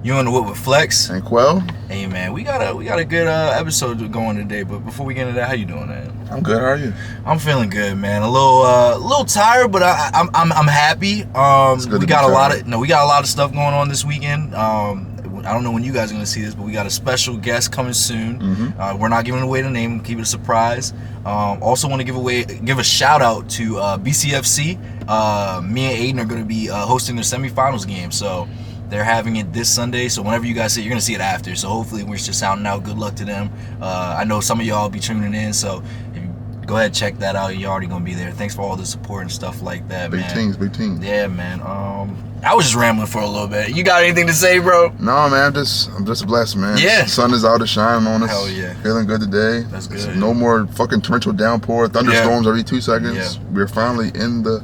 You on the What with Flex? And Quell? Hey man, we got a good episode going today. But before we get into that, how you doing, man? I'm good. How are you? I'm feeling good, man. A little tired, but I'm happy. We got a lot of stuff going on this weekend. I don't know when you guys are gonna see this, but we got a special guest coming soon. Mm-hmm. We're not giving away the name, keep it a surprise. Also want to give a shout out to BCFC. Me and Aiden are gonna be hosting their semifinals game, so they're having it this Sunday. So whenever you guys see it, you're gonna see it after. So hopefully we're just sounding out. Good luck to them. I know some of y'all will be tuning in, so go ahead, check that out. You're already gonna be there. Thanks for all the support and stuff like that, man. Big teams. Yeah, man. I was just rambling for a little bit. You got anything to say, bro? No, man. I'm just blessed, man. Yeah. The sun is out to shine on us. Hell yeah. Feeling good today. That's good. There's no more fucking torrential downpour, thunderstorms every 2 seconds. Yeah. We're finally in the.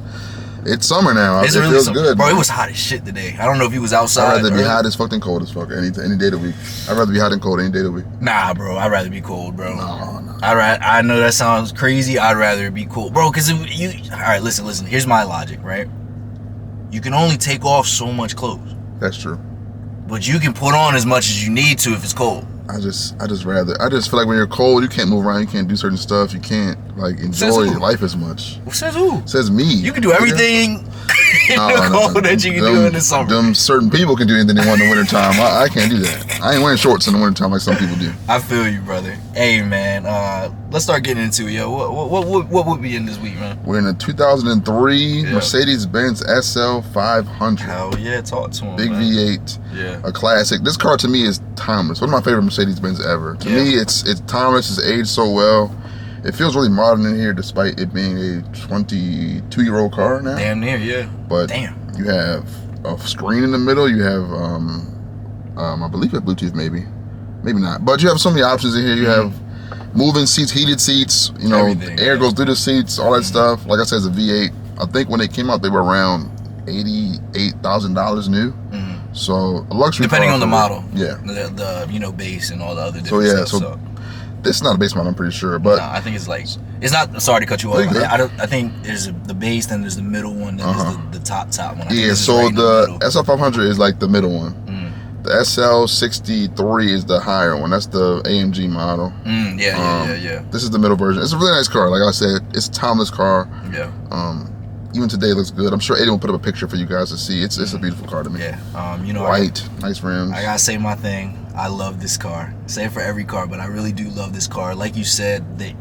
It's summer now. It really feels good, bro. man. It was hot as shit today. I don't know if you was outside. I'd rather be hot as fuck than cold as fuck any day of the week. I'd rather be hot than cold any day of the week. Nah, bro. I'd rather be cold, bro. No. I know that sounds crazy. I'd rather be cold, bro. Cause all right, listen. Here's my logic, right? You can only take off so much clothes. That's true. But you can put on as much as you need to if it's cold. I just feel like when you're cold, you can't move around, you can't do certain stuff, you can't like enjoy life as much. Says who? Says me. You can do everything in the cold that you can do in the summer. Them certain people can do anything they want in the wintertime. I can't do that. I ain't wearing shorts in the wintertime like some people do. I feel you, brother. Hey, man, let's start getting into it, yo. What would be in this week, man? We're in a 2003 Mercedes-Benz SL 500. Hell yeah, talk to him, Big man. V8. Yeah. A classic. This car to me is timeless. One of my favorite Mercedes-Benz ever. To me, it's timeless. It's aged so well. It feels really modern in here, despite it being a 22-year-old car now. Damn near, yeah. But you have a screen in the middle. You have, I believe, a Bluetooth, maybe not. But you have so many options in here. You have moving seats, heated seats. You know, air goes through the seats, all that stuff. Like I said, it's a V8. I think when they came out, they were around $88,000 new. So a luxury depending car on the model. Yeah. The base and all the other different stuff. So this is not a base model, I'm pretty sure. But I think it's like, it's not, sorry to cut you off. I think there's the base, then there's the middle one, then there's the top one. So the SL500 is like the middle one. The SL63 is the higher one. That's the AMG model. Yeah. This is the middle version. It's a really nice car. Like I said, it's a timeless car. Yeah. Even today it looks good. I'm sure Aiden will put up a picture for you guys to see. It's a beautiful car to me. Yeah. White, nice rims. I gotta say my thing. I love this car. Say it for every car, but I really do love this car. Like you said, that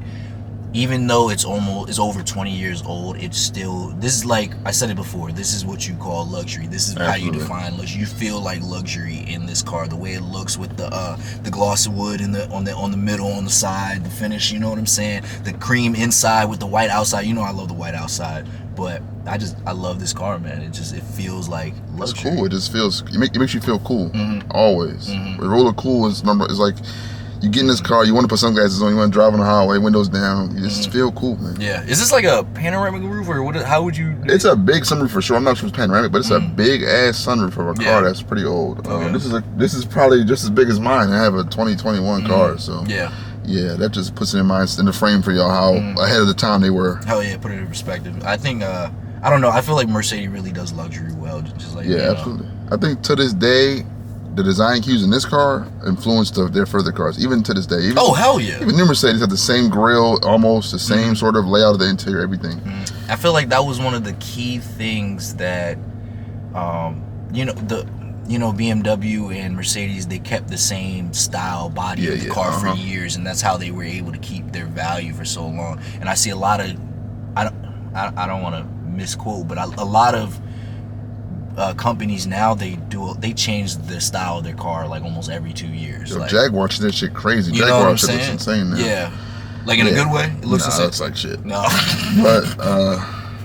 even though it's over 20 years old, it's still, this is like I said it before, this is what you call luxury. This is how you define luxury. You feel like luxury in this car, the way it looks with the glossy wood on the middle, on the side, the finish, you know what I'm saying? The cream inside with the white outside. You know I love the white outside, but I love this car, man. It feels like luxury. It's cool. It just feels, it makes you feel cool. Always. The rule of cool is like, you get in this car, you want to put sunglasses on, you want to drive on the highway, windows down, you just feel cool, man. Yeah. Is this like a panoramic roof, or how would you do it? It's a big sunroof for sure. I'm not sure it's panoramic, but it's a big ass sunroof for a car that's pretty old. This is probably just as big as mine. I have a 2021 car, so yeah, that just puts it in the frame for y'all how ahead of the time they were. Hell yeah, put it in perspective. I think I don't know, I feel like Mercedes really does luxury well, just like absolutely. I think to this day, the design cues in this car influenced their further cars, even to this day. Hell yeah. Even new Mercedes have the same grille, almost the same sort of layout of the interior, everything. I feel like that was one of the key things that, BMW and Mercedes, they kept the same style body of the car for years, and that's how they were able to keep their value for so long. And I see a lot of, I don't want to misquote, but a lot of companies now, they change the style of their car like almost every 2 years. Yo, like, Jaguar did that shit crazy. Jaguar shit looks insane now. Yeah, like in a good way. It looks insane. It looks like shit. No, but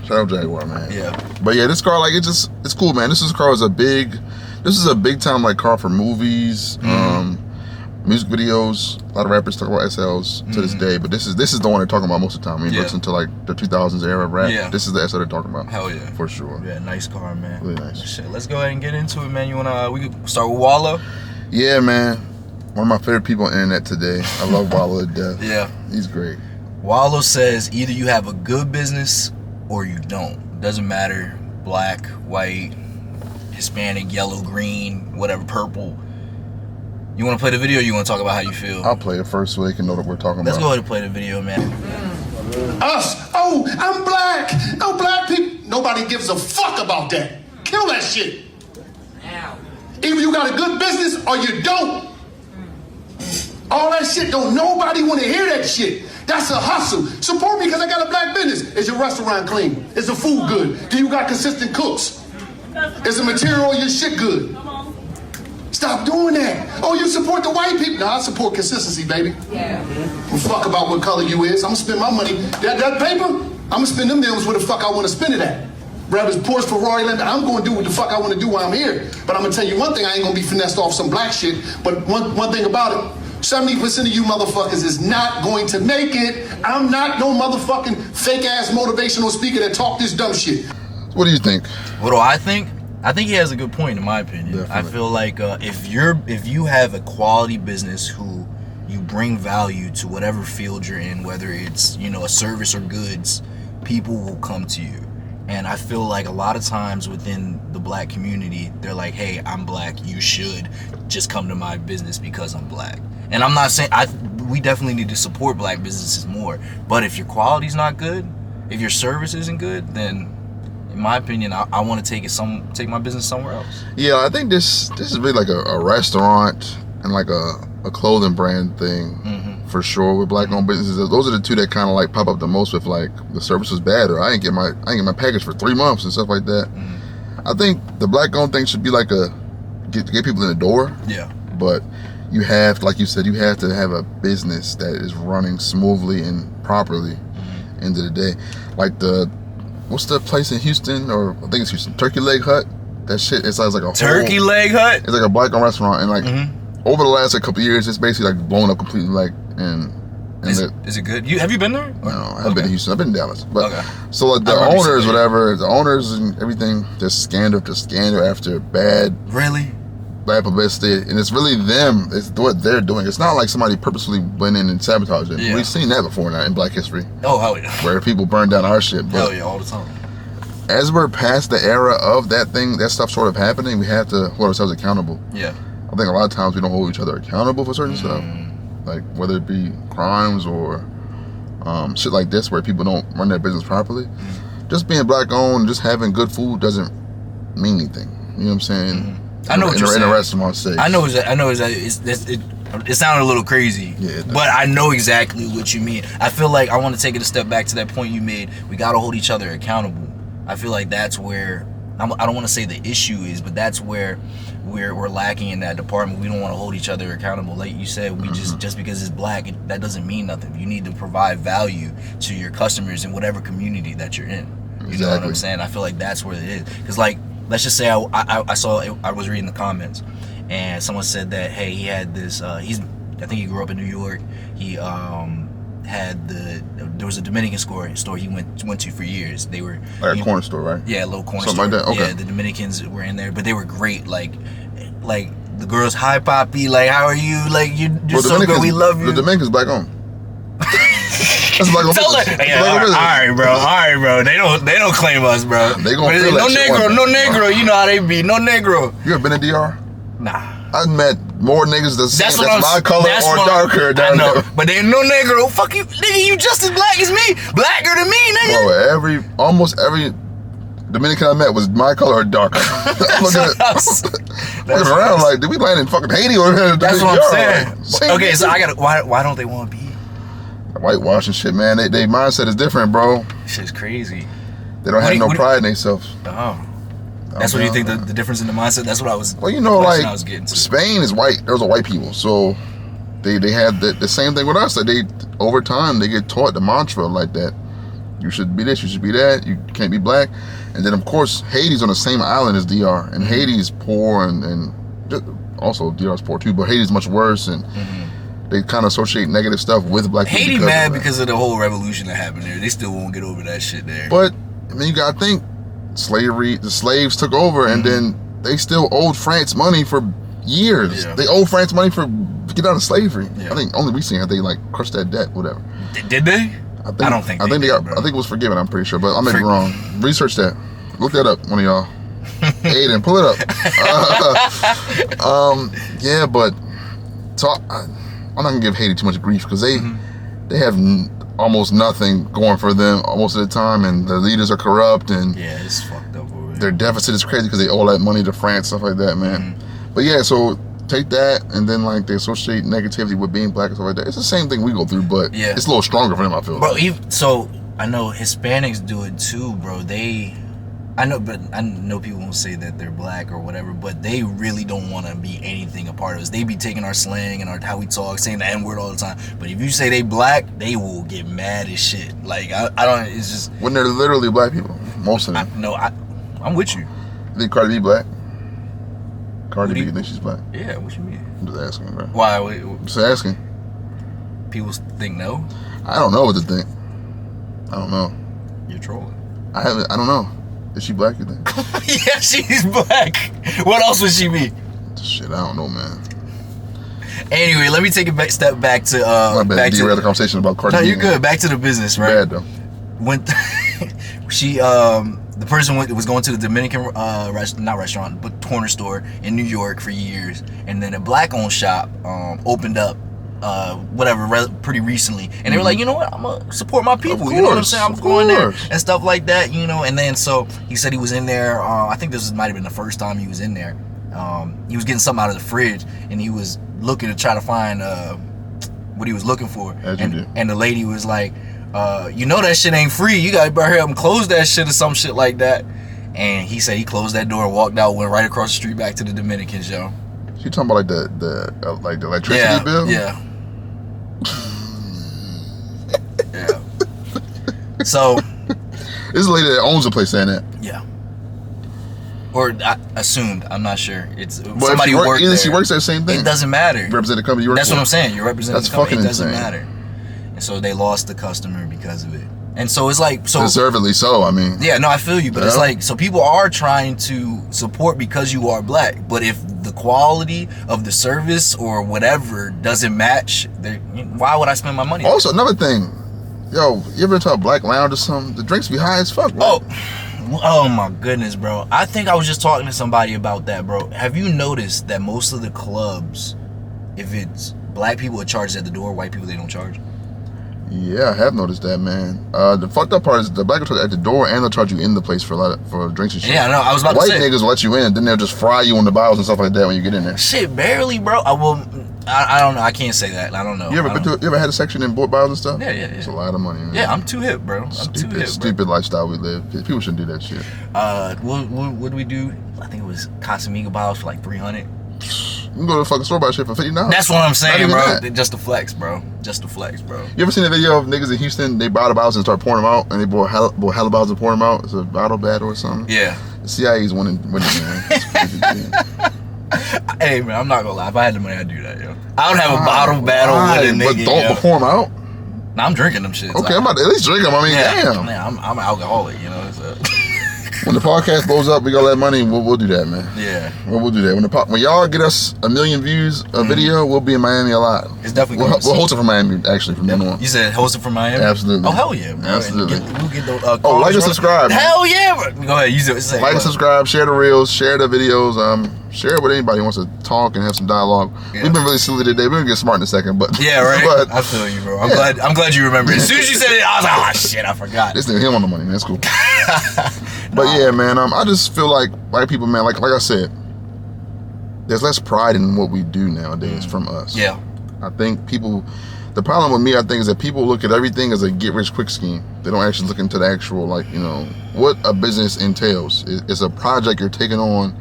shout out Jaguar, man. Yeah. But yeah, this car, like, it's cool, man. This is a big time like car for movies, music videos. A lot of rappers talk about SLs to this day, but this is the one they're talking about most of the time. When you listen to like the 2000s era rap, this is the SL they're talking about. Hell yeah, for sure. Yeah, nice car, man. Really nice. Shit, let's go ahead and get into it, man. We could start with Walo. Yeah, man. One of my favorite people on the internet today. I love Walo to death. Yeah, he's great. Walo says either you have a good business or you don't. Doesn't matter, black, white, Hispanic, yellow, green, whatever, purple. You want to play the video or you want to talk about how you feel? I'll play it first so they can know what we're talking Let's about. go ahead and play the video, man. Us. Oh, I'm black. No black people. Nobody gives a fuck about that. Kill that shit. Either you got a good business or you don't. All that shit, don't nobody want to hear that shit. That's a hustle. Support me because I got a black business. Is your restaurant clean? Is the food good? Do you got consistent cooks? Is the material of your shit good? Stop doing that. Oh, you support the white people? No, I support consistency, baby. Yeah. Fuck about what color you is. I'm gonna spend my money. That paper, I'm gonna spend them deals where the fuck I want to spend it at. Whether it's Porsche, Ferrari, I'm gonna do what the fuck I want to do while I'm here. But I'm gonna tell you one thing, I ain't gonna be finessed off some black shit. But one thing about it, 70% of you motherfuckers is not going to make it. I'm not no motherfucking fake ass motivational speaker that talk this dumb shit. What do you think? What do I think? I think he has a good point, in my opinion. Definitely. I feel like if you have a quality business who you bring value to whatever field you're in, whether it's a service or goods, people will come to you. And I feel like a lot of times within the black community, they're like, "Hey, I'm black. You should just come to my business because I'm black." And I'm not saying we definitely need to support black businesses more. But if your quality's not good, if your service isn't good, then in my opinion, I want to take my business somewhere else. Yeah, I think this is really like a restaurant and like a clothing brand thing for sure with black-owned businesses. Those are the two that kind of like pop up the most with like the service was bad or I ain't get my package for 3 months and stuff like that. I think the black-owned thing should be like to get people in the door. Yeah. But you have, like you said, you have to have a business that is running smoothly and properly. End of the day, like what's the place in Houston, or I think it's Houston, Turkey Leg Hut? That shit, it sounds like a Turkey Leg Hut? It's like a black-owned restaurant, and like over the last couple of years, it's basically like blown up completely. Like, is it good? Have you been there? No, I haven't been to Houston. I've been in Dallas. But so like the owners and everything, just scandal after bad publicity, and it's really them. It's what they're doing. It's not like somebody purposefully went in and sabotaged it. Yeah. We've seen that before now in Black history. Oh, hell yeah. Where people burn down our shit. But hell yeah, all the time. As we're past the era of that stuff sort of happening, we have to hold ourselves accountable. Yeah. I think a lot of times we don't hold each other accountable for certain stuff. Like whether it be crimes or shit like this where people don't run their business properly. Just being black owned, just having good food doesn't mean anything. You know what I'm saying? I know what you're saying. In a restaurant setting. I know it sounded a little crazy, but I know exactly what you mean. I feel like I want to take it a step back to that point you made. We got to hold each other accountable. I feel like that's where, I don't want to say the issue is, but that's where we're lacking in that department. We don't want to hold each other accountable. Like you said, we just because it's black, that doesn't mean nothing. You need to provide value to your customers in whatever community that you're in. You know what I'm saying? I feel like that's where it is. Because like, let's just say I was reading the comments and someone said that, hey, he had this, I think he grew up in New York. He there was a Dominican store he went to for years. They were like a corner store, right? Yeah, a little corner store. Something like that. Okay. Yeah, the Dominicans were in there, but they were great. Like the girls, hi Poppy, like how are you? Like you're so good, we love you. The Dominicans black owned. That's black owned. All right, bro. They don't claim us, bro. They gonna feel no negro. You know how they be, no negro. You ever been in DR? Nah. I've met more niggas that's my color or darker down there. But they no negro. Fuck you, nigga. You just as black as me. Blacker than me, nigga. Bro, almost every Dominican I met was my color or darker. I'm looking around like, did we land in fucking Haiti or? That's what I'm saying. Okay, so I gotta. Why don't they want to be? Whitewashing shit, man. They mindset is different, bro. Shit's crazy. They don't have no pride in themselves. Oh. That's what you think the difference in the mindset. That's what I was. Well, like I was getting to. Spain is white. Those are white people, so they had the same thing with us. That they over time they get taught the mantra like that. You should be this. You should be that. You can't be black. And then of course Haiti's on the same island as DR, and Haiti's poor, and also DR's poor too. But Haiti's much worse, and they kind of associate negative stuff with black people. Haiti mad because of the whole revolution that happened there. They still won't get over that shit there. But I mean, you gotta think. Slavery, the slaves took over, and then they still owed France money for years. Yeah. They owe France money to get out of slavery. Yeah. I think only recently they like crushed that debt, whatever. Did they? I don't think. I think they got. Bro. I think it was forgiven. I'm pretty sure, but I may be wrong. Research that. Look that up, one of y'all. Aiden, pull it up. Yeah, but I'm not gonna give Haiti too much grief because they have almost nothing going for them most of the time, and the leaders are corrupt, and yeah, it's fucked up over their deficit is crazy because they owe that money to France, stuff like that, man. But yeah, so take that, and then like they associate negativity with being black and stuff like that. It's the same thing we go through, but it's a little stronger for them, I feel. Bro, so I know Hispanics do it too, bro. I know people won't say that they're black or whatever, but they really don't want to be anything a part of us. They be taking our slang and how we talk, saying the N-word all the time. But if you say they black, they will get mad as shit. Like, I don't, it's just... When they're literally black people, most of them. I'm with you. You think Cardi B black? Cardi B, you think she's black? Yeah, what you mean? I'm just asking, bro. Why? Just asking. People think no? I don't know what to think. I don't know. You're trolling. I don't know. Is she black, you think? Yeah, she's black. What else would she be? Shit, I don't know, man. Anyway, let me take a step back to My bad, back to the conversation about Cardi B. No, you're good. Back to the business, right? Bad though. The person was going to the Dominican not restaurant, but corner store in New York for years, and then a black-owned shop opened up pretty recently, and they were like, you know what, I'm gonna support my people. Course, you know what I'm saying? I'm going there course. and stuff like that, you know. And then so he said he was in there. I think this might have been the first time he was in there. He was getting something out of the fridge, and he was looking to try to find what he was looking for. And the lady was like, you know that shit ain't free. You gotta hurry up and close that shit or some shit like that. And he said he closed that door, walked out, went right across the street back to the Dominicans, yo. You talking about like the electricity bill? Yeah. Yeah. So this is a lady that owns the place saying that. Yeah. Or I assumed, I'm not sure. It's but somebody who works there. She works at the same thing. It doesn't matter. You represent the company you work That's for. what I'm saying. You're representing the company. Fucking It doesn't insane. matter. And so they lost the customer because of it. And so it's like, deservedly so, I mean. Yeah, no, I feel you, but it's like, so people are trying to support because you are black, but if the quality of the service or whatever doesn't match, why would I spend my money? Also, another thing, yo, you ever to a black lounge or something? The drinks be high as fuck, bro. Oh my goodness, bro. I think I was just talking to somebody about that, bro. Have you noticed that most of the clubs, if it's black people, it charges at the door, white people, they don't charge? Yeah, I have noticed that, man. The fucked up part is the black will charge at the door and they'll charge you in the place for drinks and shit. Yeah, I know. I was about to say. White niggas will let you in, then they'll just fry you on the bottles and stuff like that when you get in there. Shit, barely, bro. I don't know. I can't say that. I don't know. You ever had a section in board bottles and stuff? Yeah. It's a lot of money, man. Yeah, I'm too hip, bro. Stupid lifestyle we live. People shouldn't do that shit. What did we do? I think it was Casamiga bottles for like $300. You can go to the fucking store buy shit for $50. That's what I'm saying, bro. That. Just a flex, bro. Just a flex, bro. You ever seen a video of niggas in Houston? They buy the bottles and start pouring them out, and they bought hella bottles and pour them out. It's a bottle battle or something. Yeah. The CIA's winning, man. Hey, man, I'm not gonna lie. If I had the money, I'd do that, yo. I don't have a bottle battle with a nigga, but pour them out. Nah, I'm drinking them shits. Okay, I'm about to at least drink them. I mean, damn. Man, I'm an alcoholic, you know. So. When the podcast blows up, we got that money. We'll do that, man. Yeah. We'll do that. When y'all get us 1 million views a video, we'll be in Miami a lot. It's definitely we'll host it from Miami, actually, from then on. You said host it from Miami? Absolutely. Oh, hell yeah, bro. Absolutely. We'll get those, like and subscribe. Hell yeah, bro. Go ahead. Say like and subscribe. Share the reels. Share the videos. Share it with anybody who wants to talk and have some dialogue. Yeah. We've been really silly today. We're gonna get smart in a second, but yeah, right. But, I feel you, bro. I'm glad you remember. As soon as you said it, I was like, oh shit, I forgot. This nigga him on the money, man. That's cool. But yeah, man. I just feel like white people, man. Like I said, there's less pride in what we do nowadays from us. Yeah. I think people. The problem with me, I think, is that people look at everything as a get-rich-quick scheme. They don't actually look into the actual, what a business entails. It's a project you're taking on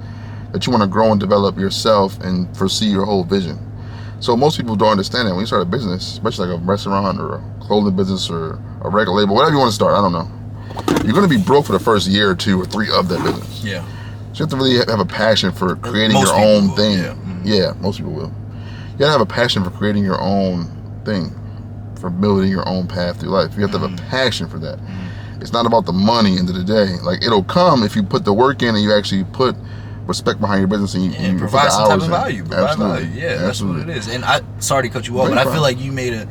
that you want to grow and develop yourself and foresee your whole vision. So most people don't understand that when you start a business, especially like a restaurant or a clothing business or a record label, whatever you want to start, I don't know. You're going to be broke for the first year or 2 or 3 of that business. Yeah. So you have to really have a passion for creating your own thing. Yeah. Yeah, most people will. You got to have a passion for creating your own thing, for building your own path through life. You have to have a passion for that. It's not about the money end of the day. Like, it'll come if you put the work in and you actually put respect behind your business and you provide some type of value. Absolutely. Yeah, that's what it is. And sorry to cut you off, but I feel like you made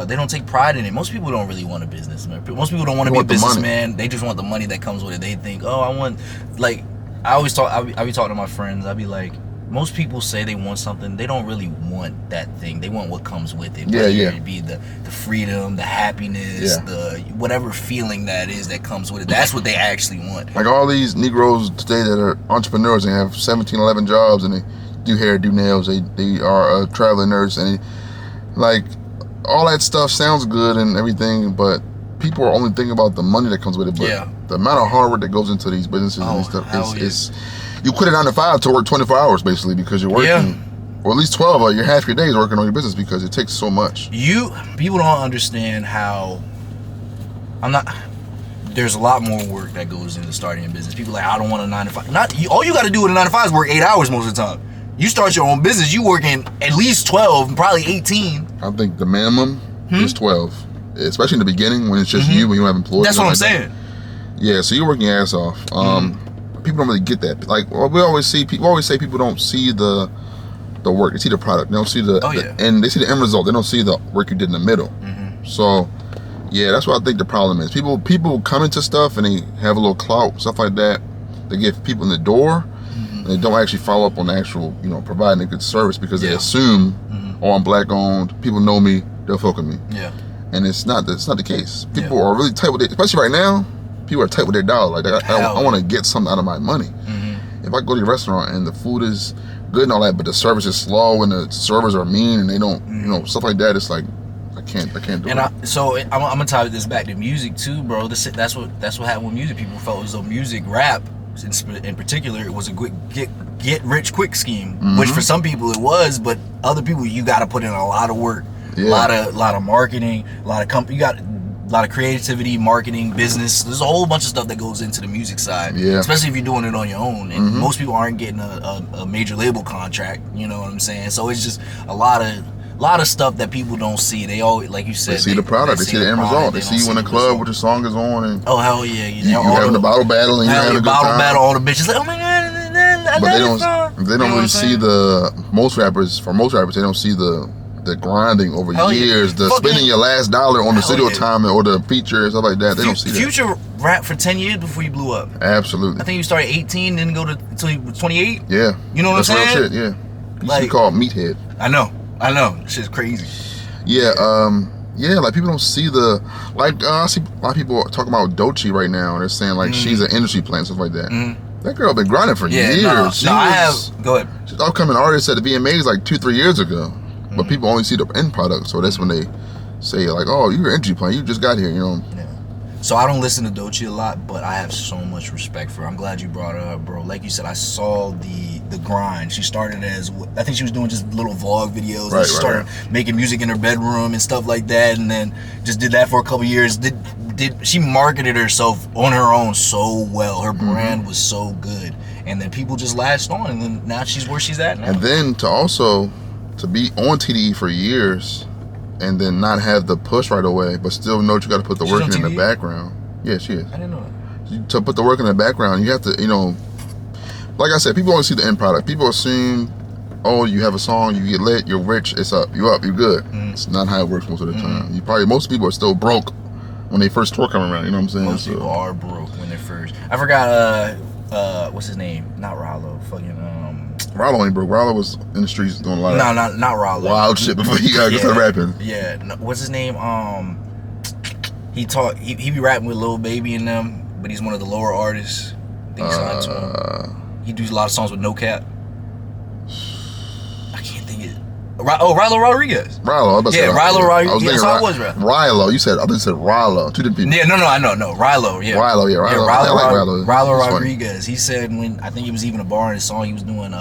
they don't take pride in it. Most people don't really want a business, man. Most people don't want to be a businessman. They just want the money that comes with it. They think, oh, I want, I always talk. I be talking to my friends. I be like, most people say they want something. They don't really want that thing. They want what comes with it. Yeah, yeah. It be the freedom, the happiness, the whatever feeling that is that comes with it. That's what they actually want. Like all these Negroes today that are entrepreneurs and have 17, 11 jobs, and they do hair, do nails. They are a traveling nurse, and like all that stuff sounds good and everything, but people are only thinking about the money that comes with it. But the amount of hard work that goes into these businesses and stuff is you quit a 9 to 5 to work 24 hours basically, because you're working, or at least 12, or you're half your days working on your business because it takes so much. People don't understand how there's a lot more work that goes into starting a business. People are like, I don't want a 9 to 5. All you got to do with a 9 to 5 is work 8 hours most of the time. You start your own business, you working at least 12, probably 18. I think the minimum is 12, especially in the beginning when it's just you, when you have employees. That's what I'm saying. Yeah, so you're working your ass off. People don't really get that. Like we always say, people don't see the work. They see the product. They don't see and they see the end result. They don't see the work you did in the middle. So yeah, that's what I think the problem is. People come into stuff and they have a little clout, stuff like that. They get people in the door. And they don't actually follow up on the actual, providing a good service, because they assume, oh, I'm black owned. People know me. They'll fuck with me. Yeah. And it's not the case. People are really tight with it, especially right now. People are tight with their dollar. Like I want to get something out of my money. If I go to a restaurant and the food is good and all that, but the service is slow and the servers are mean and they don't, stuff like that, it's like I can't do it. So I'm gonna tie this back to music too, bro. That's what happened with music. People felt as though rap in particular, it was a quick get rich quick scheme, which for some people it was, but other people you got to put in a lot of work, a lot of marketing, a lot of you got a lot of creativity, marketing, business. There's a whole bunch of stuff that goes into the music side, especially if you're doing it on your own. And most people aren't getting a major label contract. You know what I'm saying? So it's just a lot of stuff that people don't see. They always, like you said, they see the product, they see the end result. They see you in the club with your song is on, and oh hell yeah, you having the bottle battle, and you having a good time. Battle, all the bitches like, oh my god, but they don't really see most rappers, they don't see the grinding over years, the spending your last dollar on the studio time or the feature and stuff like that. They don't see that. Future rap for 10 years before you blew up. Absolutely. I think you started 18, didn't go until you were 28. Yeah. You know what I'm saying? That's real shit. Yeah. You used to be called Meathead. I know. Shit's crazy. Yeah, like people don't see I see a lot of people talking about Doechii right now, and they're saying like she's an industry plant, stuff like that. That girl been grinding for years. Go ahead. She's an upcoming artist at the VMAs like 2-3 years ago, but people only see the end product, so that's when they say like, oh, you're an industry plant, you just got here, Yeah. So I don't listen to Doechii a lot, but I have so much respect for her. I'm glad you brought her up, bro. Like you said, I saw the grind. She started I think she was doing just little vlog videos. She started making music in her bedroom and stuff like that, and then just did that for a couple years. She marketed herself on her own so well. Her brand was so good, and then people just latched on, and then now she's where she's at now. And then to be on TDE for years, and then not have the push right away, but still know you got to put the work in the background. Yeah, she is. I didn't know that. To put the work in the background, you have to, like I said, people only see the end product. People assume, oh, you have a song, you get lit, you're rich, it's up, you're good. It's not how it works most of the time. Most people are still broke when they first tour coming around. You know what I'm saying? Most people are broke when they're first. I forgot. What's his name? Not Rallo. Rallo ain't broke. Rallo was in the streets doing a lot of not Rallo. Wild shit before he got started rapping. Yeah. No, what's his name? He be rapping with Lil Baby and them, but he's one of the lower artists. I think signed to him. He does a lot of songs with No Cap. I can't think it. Rilo Rodriguez. Rilo. Rilo Rodriguez. That's how it was, Rilo. I think you said Rilo. Two different people. Yeah, no, I know. Rilo, yeah. Rilo. I like Rilo. Rilo Rodriguez. He said I think it was even a bar in his song, he was doing,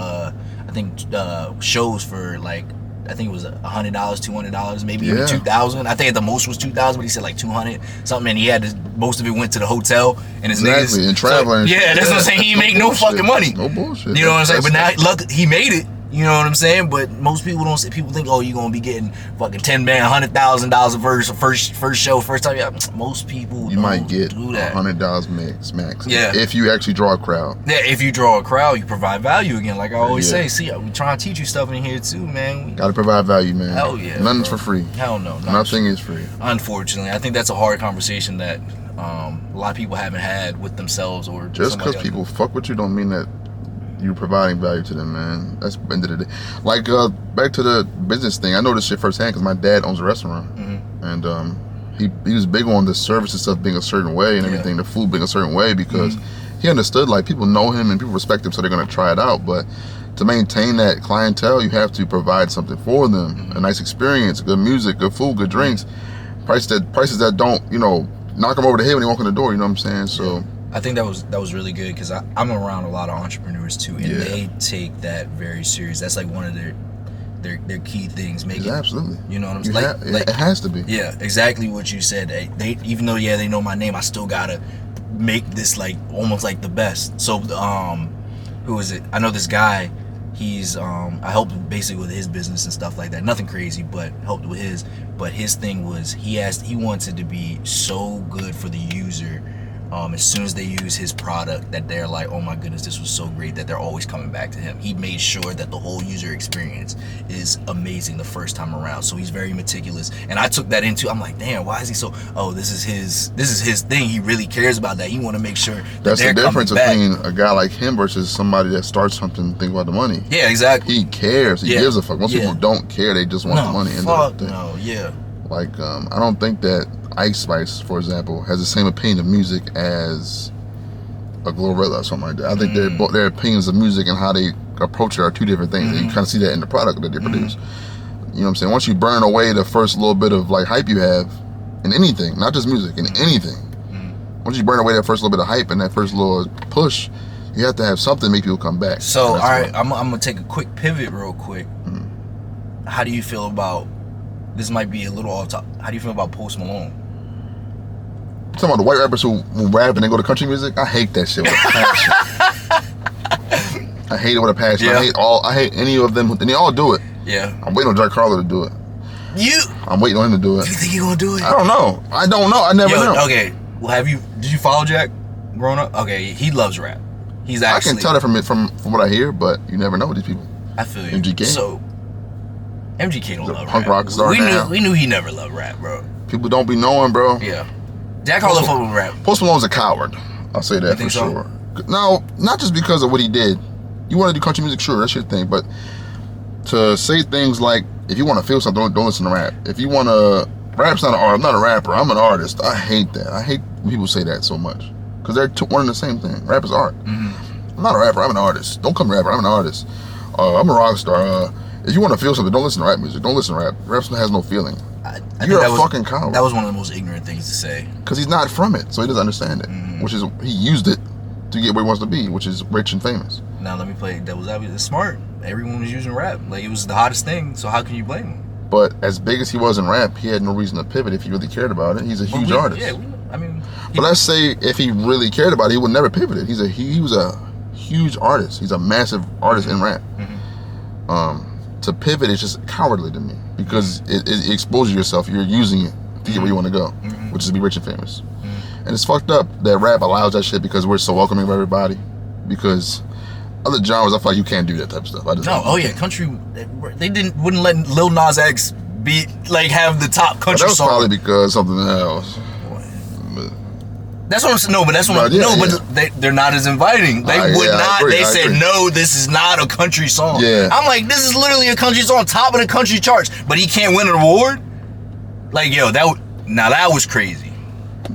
shows for like, I think it was $100, $200, maybe even $2,000. I think at the most was $2,000, but he said like $200 something, and he had most of it went to the hotel and his niggas. And traveling. So, that's what I'm saying. He ain't make no fucking money. No bullshit. You know what I'm saying? But now, luck, he made it. You know what I'm saying? But most people don't say. People think, oh, you're gonna be getting fucking $100,000 a verse, first show, first time. Yeah, most people might get do that. $100 max. Yeah. If you actually draw a crowd. Yeah, if you draw a crowd, you provide value again. Like I always say, see, we trying to teach you stuff in here too, man. Gotta provide value, man. Hell yeah. Nothing's for free. Hell no. Nothing is free. Unfortunately, I think that's a hard conversation that a lot of people haven't had with themselves or just because people fuck with you don't mean that you're providing value to them, man. That's the end of the day. Like back to the business thing, I know this shit firsthand because my dad owns a restaurant, and he was big on the service and stuff being a certain way and everything, the food being a certain way, because he understood like people know him and people respect him, so they're gonna try it out. But to maintain that clientele, you have to provide something for them, a nice experience, good music, good food, good drinks, prices that don't, you know, knock them over the head when they walk in the door. You know what I'm saying? So I think that was really good because I'm around a lot of entrepreneurs too, and they take that very serious. That's like one of their key things. Make it, absolutely. You know what I'm saying? Like, it has to be. Yeah, exactly what you said. They even though they know my name, I still gotta make this like almost like the best. So who is it? I know this guy. He's I helped basically with his business and stuff like that. Nothing crazy, but helped with his. But his thing was he wanted to be so good for the user. As soon as they use his product, that they're like, oh my goodness, this was so great, that they're always coming back to him. He made sure that the whole user experience is amazing the first time around. So he's very meticulous, and I took that into. I'm like, damn, why is he so? Oh, this is his thing. He really cares about that. He want to make sure that that's they're the difference coming back. between a guy like him versus somebody that starts something, think about the money. Yeah, exactly. He cares. He gives a fuck. Most people don't care. They just want the money. Fuck no. Yeah. Like I don't think that Ice Spice, for example, has the same opinion of music as a Glorilla or something like that. I think their opinions of music and how they approach it are two different things. And you kind of see that in the product that they produce. You know what I'm saying? Once you burn away the first little bit of like hype you have in anything, not just music, in anything. Once you burn away that first little bit of hype and that first little push, you have to have something to make people come back. So all right, I'm gonna take a quick pivot real quick. How do you feel about? This might be a little off top. How do you feel about Post Malone? Talking about the white rappers who rap and they go to country music, I hate that shit with a passion. I hate it with a passion. Yeah. I hate any of them, and they all do it. Yeah. I'm waiting on Jack Harlow to do it. I'm waiting on him to do it. You think he gonna do it? I don't know. I never know. Okay. Well, did you follow Jack growing up? Okay, he loves rap. He's actually. I can tell that from what I hear, but you never know with these people. I feel you. MGK. So MGK don't love punk rap. rock star now. We knew he never loved rap, bro. People don't be knowing, bro. Yeah. Jack Harlow fuck with rap. Post Malone's a coward. I'll say that for sure. No, not just because of what he did. You want to do country music, sure, that's your thing. But to say things like, if you want to feel something, don't listen to rap. If you want to, rap's not an art. I'm not a rapper. I'm an artist. I hate that. I hate when people say that so much because they're one and the same thing. Rap is art. I'm not a rapper. I'm an artist. Don't come rapper. I'm an artist. I'm a rock star. If you want to feel something, don't listen to rap music. Don't listen to rap. Rap has no feeling. You're a fucking coward. That was one of the most ignorant things to say. Because he's not from it, so he doesn't understand it. Which is, he used it to get where he wants to be, which is rich and famous. Now let me play devil's advocate. It's smart. Everyone was using rap. Like, it was the hottest thing, so how can you blame him? But as big as he was in rap, he had no reason to pivot if he really cared about it. He's a huge artist. Yeah, I mean... But let's say if he really cared about it, he would never pivot it. He was a huge artist. He's a massive artist in rap. To pivot is just cowardly to me because it exposes yourself. You're using it to get where you want to go, which is to be rich and famous. And it's fucked up that rap allows that shit because we're so welcoming of everybody. Because other genres, I feel like you can't do that type of stuff. Country. They wouldn't let Lil Nas X have the top country that was song. Probably because something else. That's what I'm saying. No, but that's what but they're not as inviting. They would not. Agree, they said, no, this is not a country song. Yeah. I'm like, this is literally a country song, top of the country charts, but he can't win an award? Like, yo, that was crazy.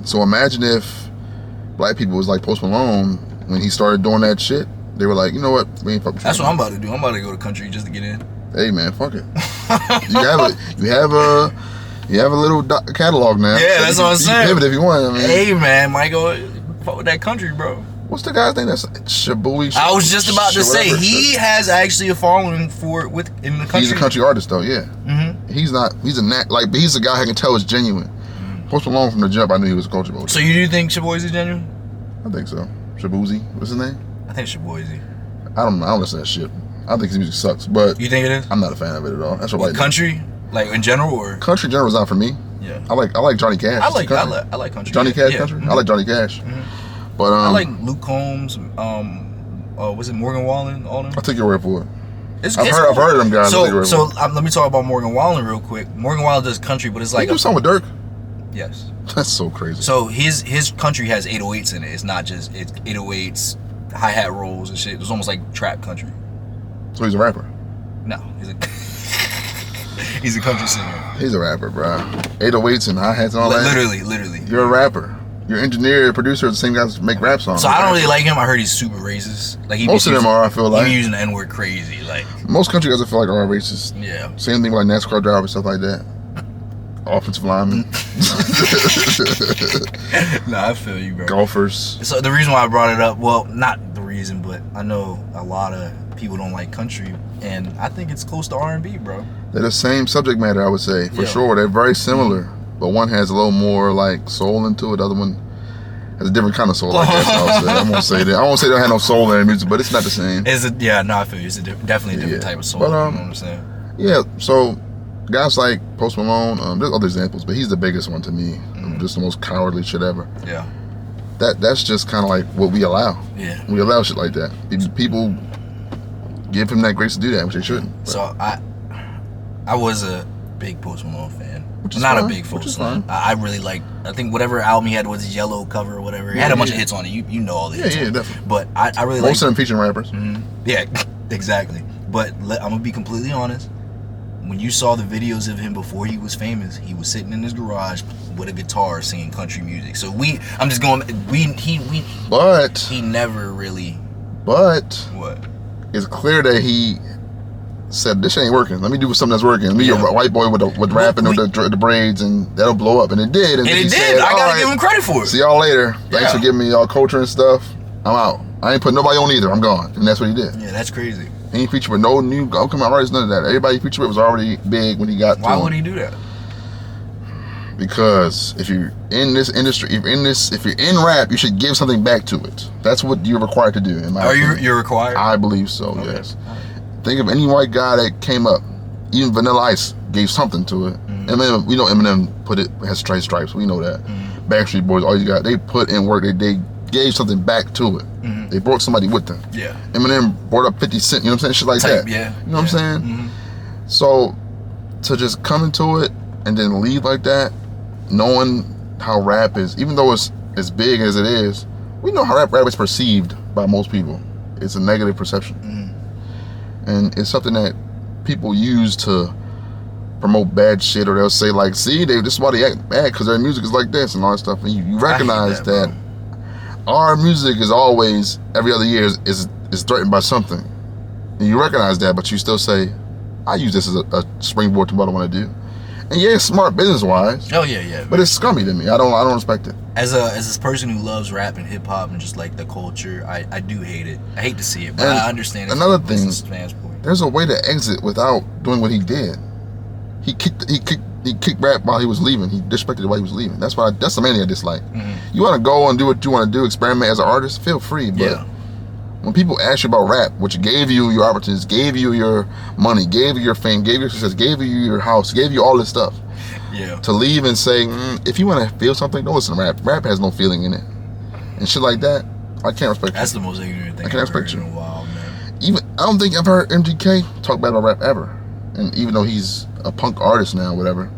So imagine if black people was like Post Malone when he started doing that shit. They were like, you know what? We ain't fucking. That's what I'm about to do. I'm about to go to country just to get in. Hey, man, fuck it. You have a little catalog now. Yeah, so that's what I'm saying. You pivot if you want. I mean, hey, man, Michael, fuck with that country, bro. What's the guy's name? That's Shabooey. I was just about to say he has actually a following in the country. He's a country artist though, yeah. He's not. He's a but he's a guy I can tell is genuine. Post Malone from the jump, I knew he was a culture boy. So you do think Shaboy's is genuine? I think so. Shaboozy, what's his name? I think Shaboy's. I don't listen to that shit. I think his music sucks, but you think it is? I'm not a fan of it at all. That's what country, like in general, or country in general is not for me. Yeah, I like Johnny Cash. I like country. Johnny Cash country. I like Johnny Cash. But I like Luke Combs. Was it Morgan Wallen? All them. I'll take your word for it. I've heard of them guys. So let me talk about Morgan Wallen real quick. Morgan Wallen does country, but it's like he do something with Dirk. Yes. That's so crazy. So his country has 808s in it. It's not just 808s, hi-hat rolls and shit. It's almost like trap country. So he's a rapper? No, he's a country singer. He's a rapper, bro. 808s and hi-hats and all that? Literally. You're a rapper. You're engineer, producer, the same guys make rap songs. So I don't really like him. I heard he's super racist. Like most of them are, I feel like. He be using the N-word crazy. Like most country guys I feel like are racist. Yeah. Same thing with like NASCAR drivers, stuff like that. Offensive linemen. Nah, I feel you, bro. Golfers. So the reason why I brought it up, well, not the reason, but I know a lot of people don't like country, and I think it's close to R&B, bro. They're the same subject matter, I would say, for Yeah. sure. They're very similar, but one has a little more like soul into it. The other one has a different kind of soul. I guess I would say. I won't say that. I won't say they don't have no soul in their music, but it's not the same. I feel you. It's definitely a different type of soul. But, you know what I'm saying? Yeah. So guys like Post Malone, there's other examples, but he's the biggest one to me. Just the most cowardly shit ever. Yeah. That's just kind of like what we allow. Yeah. We allow shit like that. People give him that grace to do that, which they shouldn't. But. So I was a big Post Malone fan. Which is not fine. a big Post Which is Malone. fine. I really liked. I think whatever album he had was his yellow cover or whatever. He had a bunch of hits on it. You know all the hits. Yeah, definitely. But I really Most liked. of them featuring rappers. Yeah, exactly. But I'm gonna be completely honest. When you saw the videos of him before he was famous, he was sitting in his garage with a guitar singing country music. So he never really. But What? it's clear that he said this shit ain't working. Let me do something that's working. Let me be a white boy with rapping with the braids, and that'll blow up. And it did. And it he did. said, I gotta "All right, give him credit for it. see y'all later. Thanks Yeah. for giving me y'all culture and stuff. I'm out. I ain't putting nobody on either. I'm gone." And that's what he did. Yeah, that's crazy. He ain't featured with no new upcoming artists, none of that. Everybody he featured with was already big when he got. Why would he do that? Because if you're in this industry, if you're in rap, you should give something back to it. That's what you're required to do. In my opinion. You're required? I believe so. Okay. Yes. Think of any white guy that came up. Even Vanilla Ice gave something to it. Eminem, we know Eminem has straight stripes. We know that. Backstreet Boys, all you got, they put in work. They gave something back to it. They brought somebody with them. Yeah. Eminem brought up 50 Cent. You know what I'm saying? Shit like that. Yeah. You know what I'm saying? So to just come into it and then leave like that, knowing how rap is, even though it's as big as it is, we know how rap is perceived by most people. It's a negative perception. And it's something that people use to promote bad shit, or they'll say like, see, this is why they act bad, because their music is like this and all that stuff. And you recognize that our music is always, every other year, is threatened by something. And you recognize that, but you still say, I use this as a springboard to what I want to do. And yeah, it's smart business-wise. Oh yeah. But it's scummy to me. I don't respect it. As this person who loves rap and hip hop and just like the culture, I do hate it. I hate to see it, but And I understand. another from a thing, business standpoint. There's a way to exit without doing what he did. He kicked rap while he was leaving. He disrespected it while he was leaving. That's the main thing I dislike. You want to go and do what you want to do, experiment as an artist, feel free. But when people ask you about rap, which gave you your opportunities, gave you your money, gave you your fame, gave you your success, gave you your house, gave you all this stuff, to leave and say, if you want to feel something, don't listen to rap. Rap has no feeling in it. And shit like that, I can't respect That's you. the most ignorant thing I can't I've heard respect you. in a while, man. I don't think I've heard MGK talk bad about rap ever. And even though he's a punk artist now, whatever,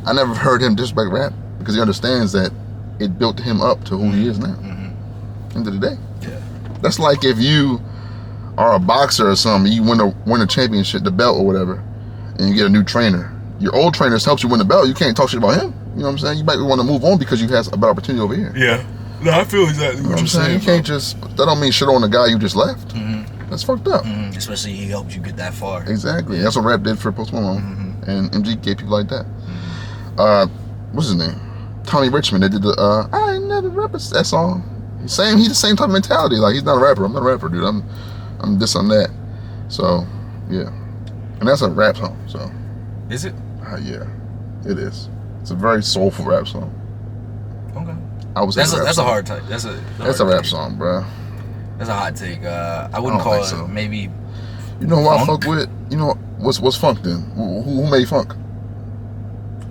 I never heard him disrespect rap, because he understands that it built him up to who he is now. End of the day. Yeah. That's like if you are a boxer or something, you win a championship, the belt or whatever, and you get a new trainer. Your old trainer helps you win the belt. You can't talk shit about him. You know what I'm saying? You might want to move on because you have a better opportunity over here. Yeah. No, I feel exactly You know what I'm saying? You can't that don't mean shit on the guy you just left. That's fucked up. Especially he helped you get that far. Exactly. That's what rap did for Post Malone and MGK, people like that. What's his name? Tommy Richmond. They did the I ain't never rap that song. He's the same type of mentality. Like, he's not a rapper. I'm not a rapper, dude. I'm this, I'm that. So yeah, and that's a rap song. So Is it? yeah, it is. It's a very soulful rap song. Okay. I would say That's a hard take. That's a rap song, bro. That's a hot take. I wouldn't I don't call think it so. maybe. You know who I Funk? fuck with? You know what's funk then? Who made funk?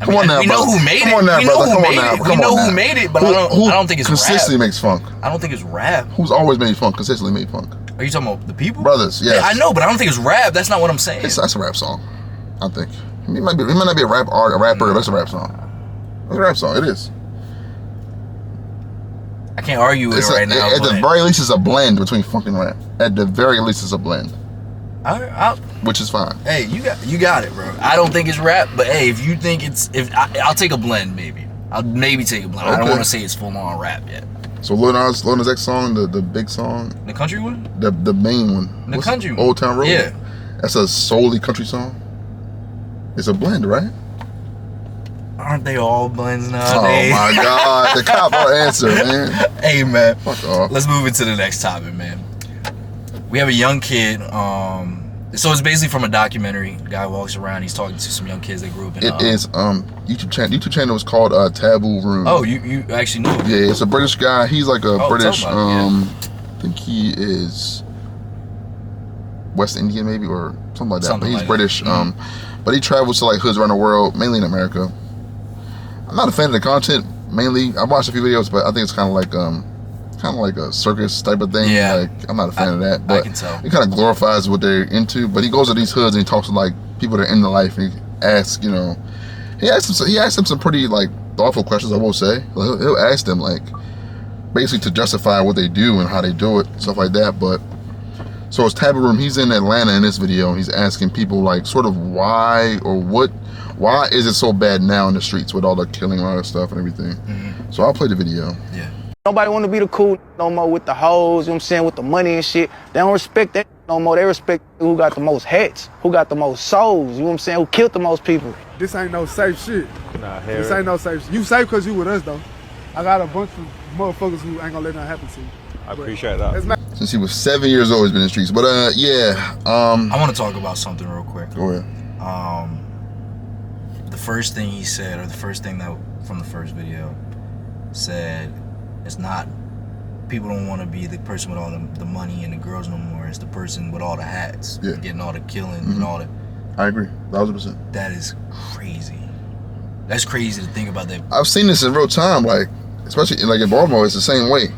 I Come mean, on now, we know brother. who made Come it. on now, We know brother. who Come on made now. it. Come We know on who now. made it, but Who I don't think it's consistently rap. makes funk. I don't think it's rap. Who's always made funk? Consistently made funk. Are you talking about the people? Brothers, yes. Yeah, I know, but I don't think it's rap. That's not what I'm saying. That's a rap song, I think. He might not be a rapper, but that's a rap song. It's a rap song. It is. I can't argue with it right now. At the very least, it's a blend between funk and rap. At the very least, it's a blend. Which is fine. Hey, you got it, bro. I don't think it's rap, but hey, if you think I'll take a blend maybe. I'll maybe take a blend. Okay. I don't want to say it's full on rap yet. So Lil Nas X song, the big song, the country one, the main one, the country one, Old Town Road. Yeah, that's a solely country song. It's a blend, right? Aren't they all blends nowadays? Oh my God, the cop out answer, man. Hey man, fuck off. Let's move into the next topic, man. We have a young kid. So it's basically from a documentary. The guy walks around. He's talking to some young kids that grew up in. It is YouTube channel is called Taboo Room. Oh, you actually know? Yeah, it's a British guy. He's like a British. I think he is West Indian maybe or something like that. Something but he's like British. That. But he travels to like hoods around the world, mainly in America. I'm not a fan of the content. Mainly, I watched a few videos, but I think it's kind of like a circus type of thing. Yeah. Like I'm not a fan of that. But I can tell. It kind of glorifies what they're into. But he goes to these hoods and he talks to like people that are in the life and he asks, he asked them some pretty like thoughtful questions. I will say he'll ask them like basically to justify what they do and how they do it, stuff like that. But so it's Taboo Room. He's in Atlanta in this video and he's asking people like sort of why is it so bad now in the streets with all the killing and all that stuff and everything. Mm-hmm. So I'll play the video. Yeah. Nobody want to be the cool no more with the hoes, you know what I'm saying, with the money and shit. They don't respect that no more. They respect who got the most hats, who got the most souls, you know what I'm saying, who killed the most people. This ain't no safe shit. Nah, this ain't no safe shit. You safe because you with us, though. I got a bunch of motherfuckers who ain't gonna let nothing happen to you. I appreciate that. Since he was 7 years old, he's been in the streets. But I want to talk about something real quick. Go ahead. The first thing he said, or the first thing that from the first video said, it's not, people don't want to be the person with all the money and the girls no more. It's the person with all the hats, getting all the killing and all the. I agree, 1000%. That is crazy. That's crazy to think about that. I've seen this in real time, like especially like in Baltimore. It's the same way.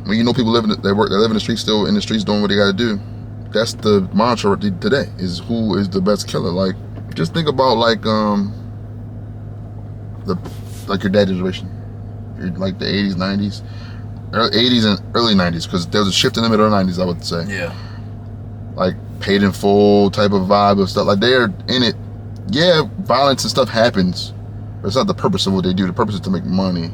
When people live in the streets, still in the streets doing what they got to do. That's the mantra today: is who is the best killer. Like, just think about like your dad's generation, like the 80s, 90s, 80s and early 90s, because there was a shift in the middle of the 90s, I would say. Yeah. Like paid in full type of vibe of stuff. Like they're in it. Yeah, violence and stuff happens, but it's not the purpose of what they do. The purpose is to make money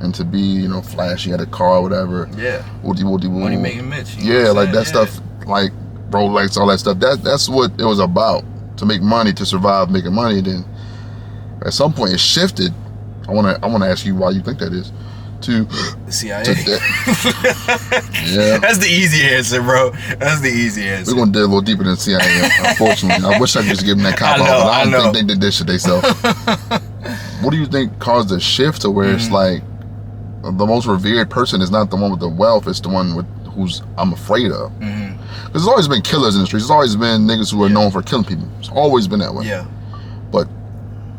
and to be, flashy at a car or whatever. Yeah. Money making Mitch. Yeah, like that stuff, like Rolex, all that stuff. That's what it was about. To make money, to survive making money. Then at some point it shifted. I wanna ask you why you think that is. To the CIA. Yeah. That's the easy answer, bro. That's the easy answer. We're gonna dig a little deeper than the CIA, unfortunately. I wish I could just give them that cop out, but I don't think they did this shit themselves. What do you think caused the shift to where it's like the most revered person is not the one with the wealth, it's the one with who's I'm afraid of? Because there's always been killers in the streets. There's always been niggas who are known for killing people. It's always been that way. Yeah. But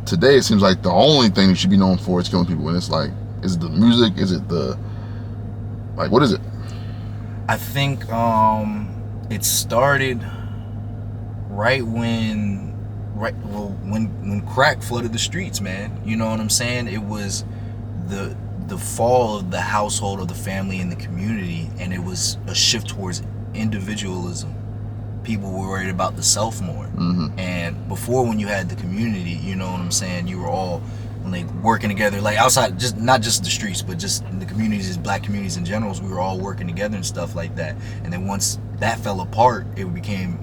today it seems like the only thing you should be known for is killing people, and it's like, is it the music? Is it the, like, what is it? I think it started when crack flooded the streets, man. You know what I'm saying? It was the fall of the household, of the family and the community, and it was a shift towards individualism. People were worried about the self more. And before, when you had the community, you know what I'm saying, you were all like working together, like outside, just not just the streets, but just in the communities, black communities in general, we were all working together and stuff like that. And then once that fell apart, it became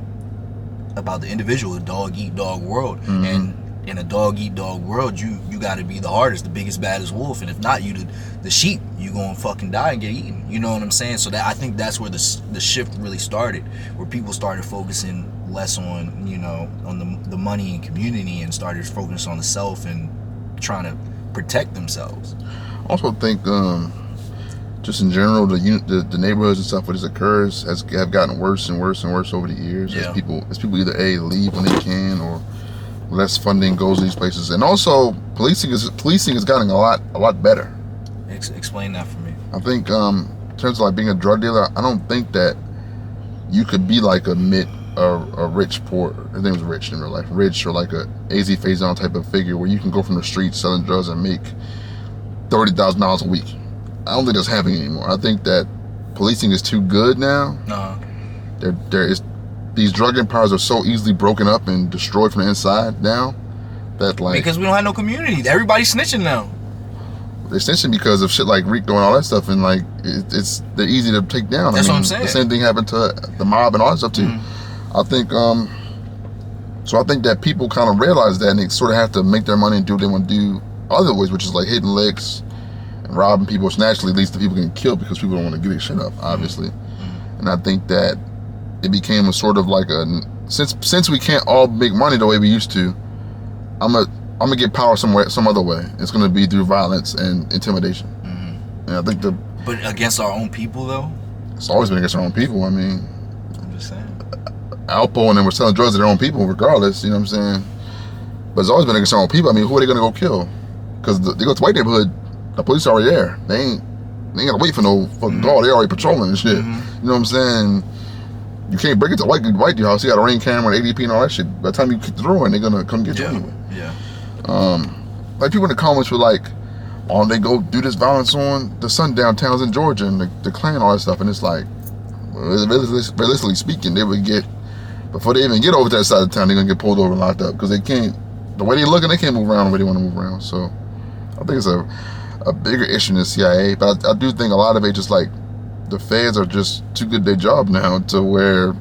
about the individual, a dog eat dog world. And in a dog eat dog world, you got to be the hardest, the biggest, baddest wolf, and if not, you the sheep, you gonna fucking die and get eaten. You know what I'm saying? So that, I think that's where the shift really started, where people started focusing less on on the money and community, and started focusing on the self and trying to protect themselves. I also think just in general, the neighborhoods and stuff where this occurs have gotten worse and worse and worse over the years. As people either leave when they can, or less funding goes to these places. And also policing is gotten a lot better. Explain that for me. I think in terms of like being a drug dealer, I don't think that you could be like a rich poor, his name was Rich in real life, Rich, or like a AZ Faison type of figure where you can go from the streets selling drugs and make $30,000 a week. I don't think that's happening anymore. I think that policing is too good now. These drug empires are so easily broken up and destroyed from the inside now that like because we don't have no community. Everybody's snitching now. They're snitching because of shit like Rico and all that stuff, and like they're easy to take down. That's what I'm saying. The same thing happened to the mob and all that stuff too. I think so I think that people kind of realize that, and they sort of have to make their money and do what they want to do other ways, which is like hitting licks and robbing people, which naturally leads to people getting killed because people don't want to get their shit up, obviously. And I think that it became a sort of like since we can't all make money the way we used to, I'm gonna get power some other way. It's gonna be through violence and intimidation. And I think but against our own people though. It's always been against our own people. I mean, I'm just saying. Alpo and them were selling drugs to their own people, regardless. You know what I'm saying? But it's always been against their own people. I mean, who are they gonna go kill? Because they go to white neighborhood, the police are already there. They ain't gotta wait for no fucking call. They already patrolling and shit. You know what I'm saying? You can't break it to white dude house. You got a ring camera and ADP and all that shit. By the time you kick the door in, they're gonna come get you anyway. Like people in the comments were like, "Oh, they go do this violence on the sundown towns in Georgia and the Klan and all that stuff." And it's like, realistically speaking, they would get, before they even get over to that side of town, they're gonna get pulled over and locked up because they can't. The way they're looking, they can't move around the way they want to move around. So I think it's a bigger issue than the CIA. But I do think a lot of it just like the feds are just too good at their job now to where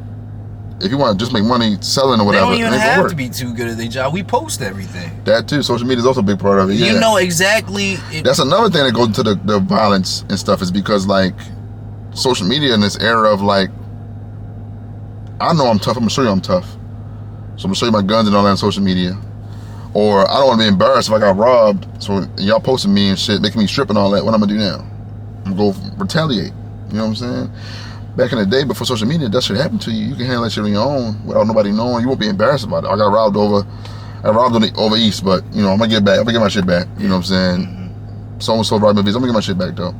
if you want to just make money selling or whatever, they don't even have to be too good at their job. We post everything. That too. Social media is also a big part of it. You know exactly. That's another thing that goes into the violence and stuff is because like social media in this era of like, I know I'm tough. I'm gonna show you I'm tough. So I'm gonna show you my guns and all that on social media. Or I don't want to be embarrassed if I got robbed. So y'all posting me and shit, making me strip and all that. What I'm gonna do now? I'm gonna go retaliate. You know what I'm saying? Back in the day, before social media, that shit happened to you. You can handle that shit on your own without nobody knowing. You won't be embarrassed about it. I robbed over East, but you know I'm gonna get back. I'm gonna get my shit back. You know what I'm saying? So robbed my business. I'm gonna get my shit back though.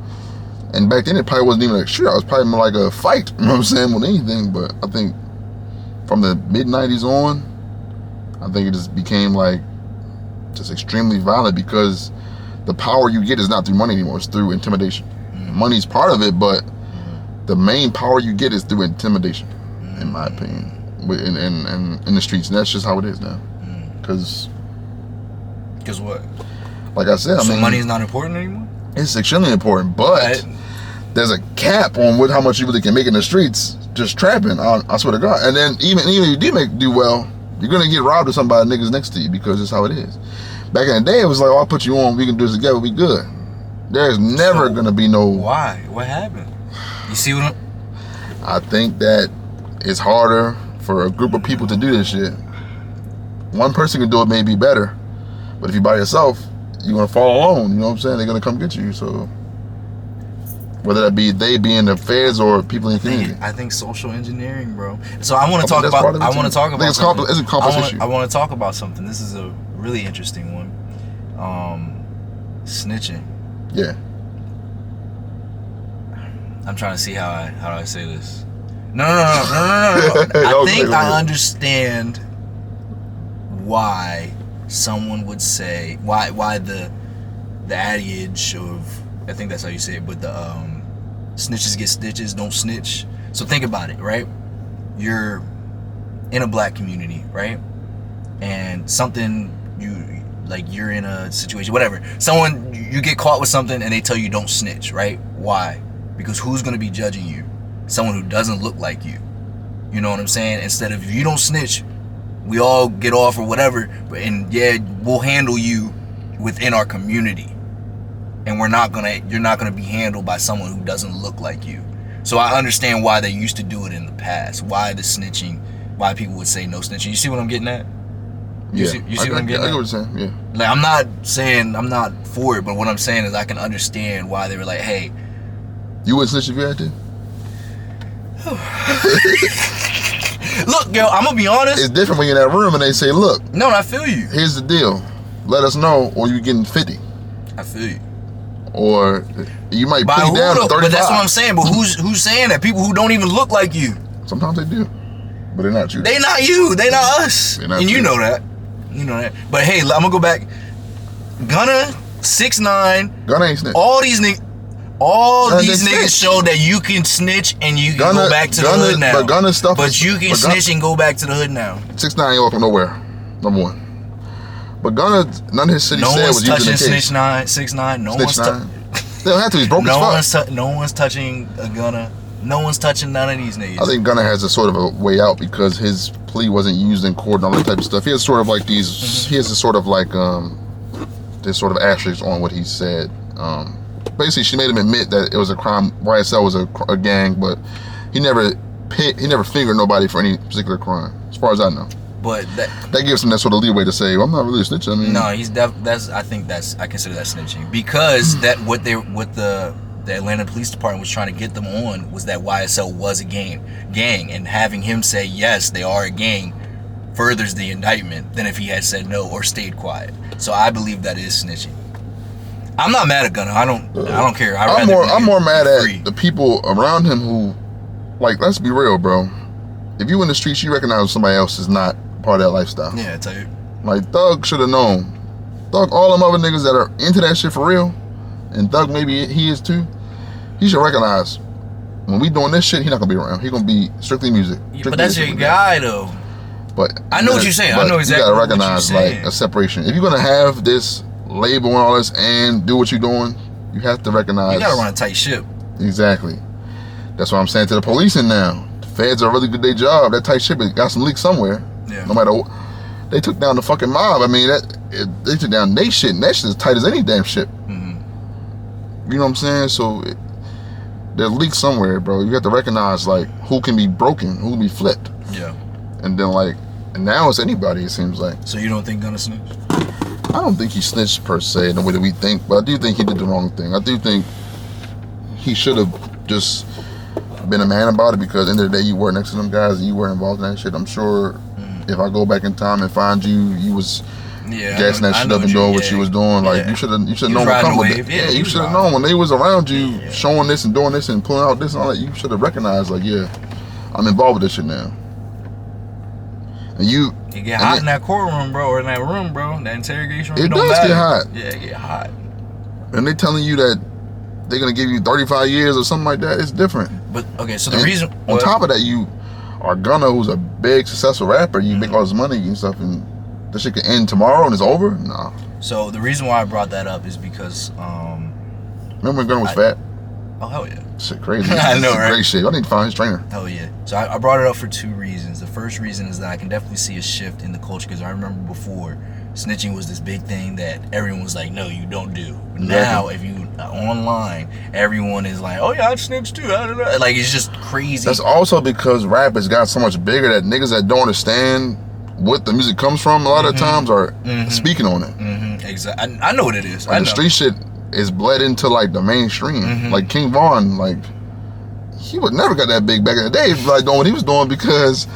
And back then it probably wasn't even like shootout. It was probably more like a fight. You know what I'm saying? With anything, but I think from the mid '90s on, I think it just became like just extremely violent because the power you get is not through money anymore. It's through intimidation. Money's part of it, but the main power you get is through intimidation, in my opinion, in the streets. And that's just how it is now. Because what? Like I said, so money is not important anymore? It's extremely important, but there's a cap on how much you really can make in the streets just trapping. I swear to God. And then even if you do well, you're gonna get robbed of somebody niggas next to you because that's how it is. Back in the day, it was like, "Oh, I'll put you on. We can do this together. We good." There's never gonna be no. Why? What happened? You see what I think that it's harder for a group of people to do this shit. One person can do it maybe better, but if you're by yourself, you're gonna fall alone. You know what I'm saying? They're gonna come get you. So whether that be they being the feds or people in the community. I think social engineering, bro. So I want to talk about. I want to talk about. It's a complex issue. I want to talk about something. This is a really interesting one. Snitching. Yeah. I'm trying to see how I say this. No. I think I understand why someone would say why the adage of, I think that's how you say it, but the snitches get stitches, don't snitch. So think about it, right? You're in a black community, right? And something you're in a situation, whatever. You get caught with something and they tell you don't snitch, right? Why? Because who's gonna be judging you? Someone who doesn't look like you. You know what I'm saying? Instead of, if you don't snitch, we all get off or whatever, and yeah, we'll handle you within our community. And you're not gonna be handled by someone who doesn't look like you. So I understand why they used to do it in the past. Why the snitching, why people would say no snitching. You see what I'm getting at? You see what I'm getting at? I get what you're saying, yeah. Like, I'm not saying I'm not for it, but what I'm saying is I can understand why they were like, hey. You wouldn't snitch if you had to? Look, yo, I'm gonna be honest. It's different when you're in that room and they say, look. No, I feel you. Here's the deal. Let us know or you're getting 50. I feel you. Or you might put it down to 35. But that's what I'm saying. But who's saying that? People who don't even look like you. Sometimes they do. But they're not you. They not you. They not us. Not and you. You know that. You know that. But hey, I'm gonna go back. Gunna 6ix9ine, Gunna ain't snitch. all these niggas show that you can snitch and you can go back to the hood now. But Gunna stuff But you can snitch and go back to the hood now. 6ix9ine ain't welcome nowhere. Number one. But Gunna, none of his shit he said was using the case. 6ix9ine. No one's touching. They don't have to. He's broke as fuck. No one's touching a Gunna. No one's touching none of these niggas. I think Gunna has a sort of a way out because his plea wasn't used in court and all that type of stuff. He has sort of like these. He has a sort of like this sort of asterisk on what he said. Basically, she made him admit that it was a crime. YSL was a gang, but he never fingered nobody for any particular crime, as far as I know. But that gives him that sort of leeway to say, well, "I'm not really a snitch." I mean, no, I consider that snitching because what the Atlanta Police Department was trying to get them on was that YSL was a gang, and having him say yes, they are a gang, furthers the indictment than if he had said no or stayed quiet. So I believe that is snitching. I'm not mad at Gunna. I don't care. I'm more mad at the people around him who, like, let's be real, bro. If you in the streets, you recognize somebody else is not part of that lifestyle. Yeah, I tell you. Like, Thug should have known. Thug, all them other niggas that are into that shit for real, and Thug maybe he is too. He should recognize when we doing this shit, he not gonna be around. He gonna be strictly music. But that's your guy though. But I know what you're saying. I know exactly. You gotta recognize like a separation. If you're gonna have this label and all this and do what you're doing, you have to recognize. You gotta run a tight ship. Exactly. That's what I'm saying to the policing now. The feds are really good at their job. That tight ship got some leaks somewhere. Yeah. No matter what. They took down the fucking mob. I mean, they took down they shit, and that shit is tight as any damn ship. Mm-hmm. You know what I'm saying? So there's leaks somewhere, bro. You have to recognize like who can be broken, who can be flipped. Yeah. And then like, and now it's anybody. It seems like. So you don't think Gunna snitch? I don't think he snitched per se in the way that we think, but I do think he did the wrong thing. I do think he should have just been a man about it because at the end of the day, you were next to them guys and you were involved in that shit. I'm sure if I go back in time and find you was gassing that shit up and doing what you was doing. Like you should have known what come with it. Yeah, you should have known when they was around you showing this and doing this and pulling out this and all that. You should have recognized like, yeah, I'm involved with this shit now. And you get hot in that courtroom, bro, or in that room, bro. That interrogation room. It does get hot. Yeah, it get hot. And they telling you that they're gonna give you 35 years or something like that. It's different. But okay, so the reason on top of that, you are Gunna, who's a big successful rapper. You make all this money and stuff, and this shit can end tomorrow and it's over. Nah. So the reason why I brought that up is because remember when Gunna was fat? Oh hell yeah. Shit crazy. I know, right? Great shit. I need to find his trainer. Hell yeah. So I brought it up for two reasons. The first reason is that I can definitely see a shift in the culture because I remember before snitching was this big thing that everyone was like, no, you don't do. Exactly. Now, if you online, everyone is like, oh yeah, I snitched too. I don't know. Like it's just crazy. That's also because rap has got so much bigger that niggas that don't understand what the music comes from a lot of times are speaking on it. Exactly. I know what it is. Like the street shit is bled into like the mainstream. Like King Von, like he would never got that big back in the day, like doing what he was doing because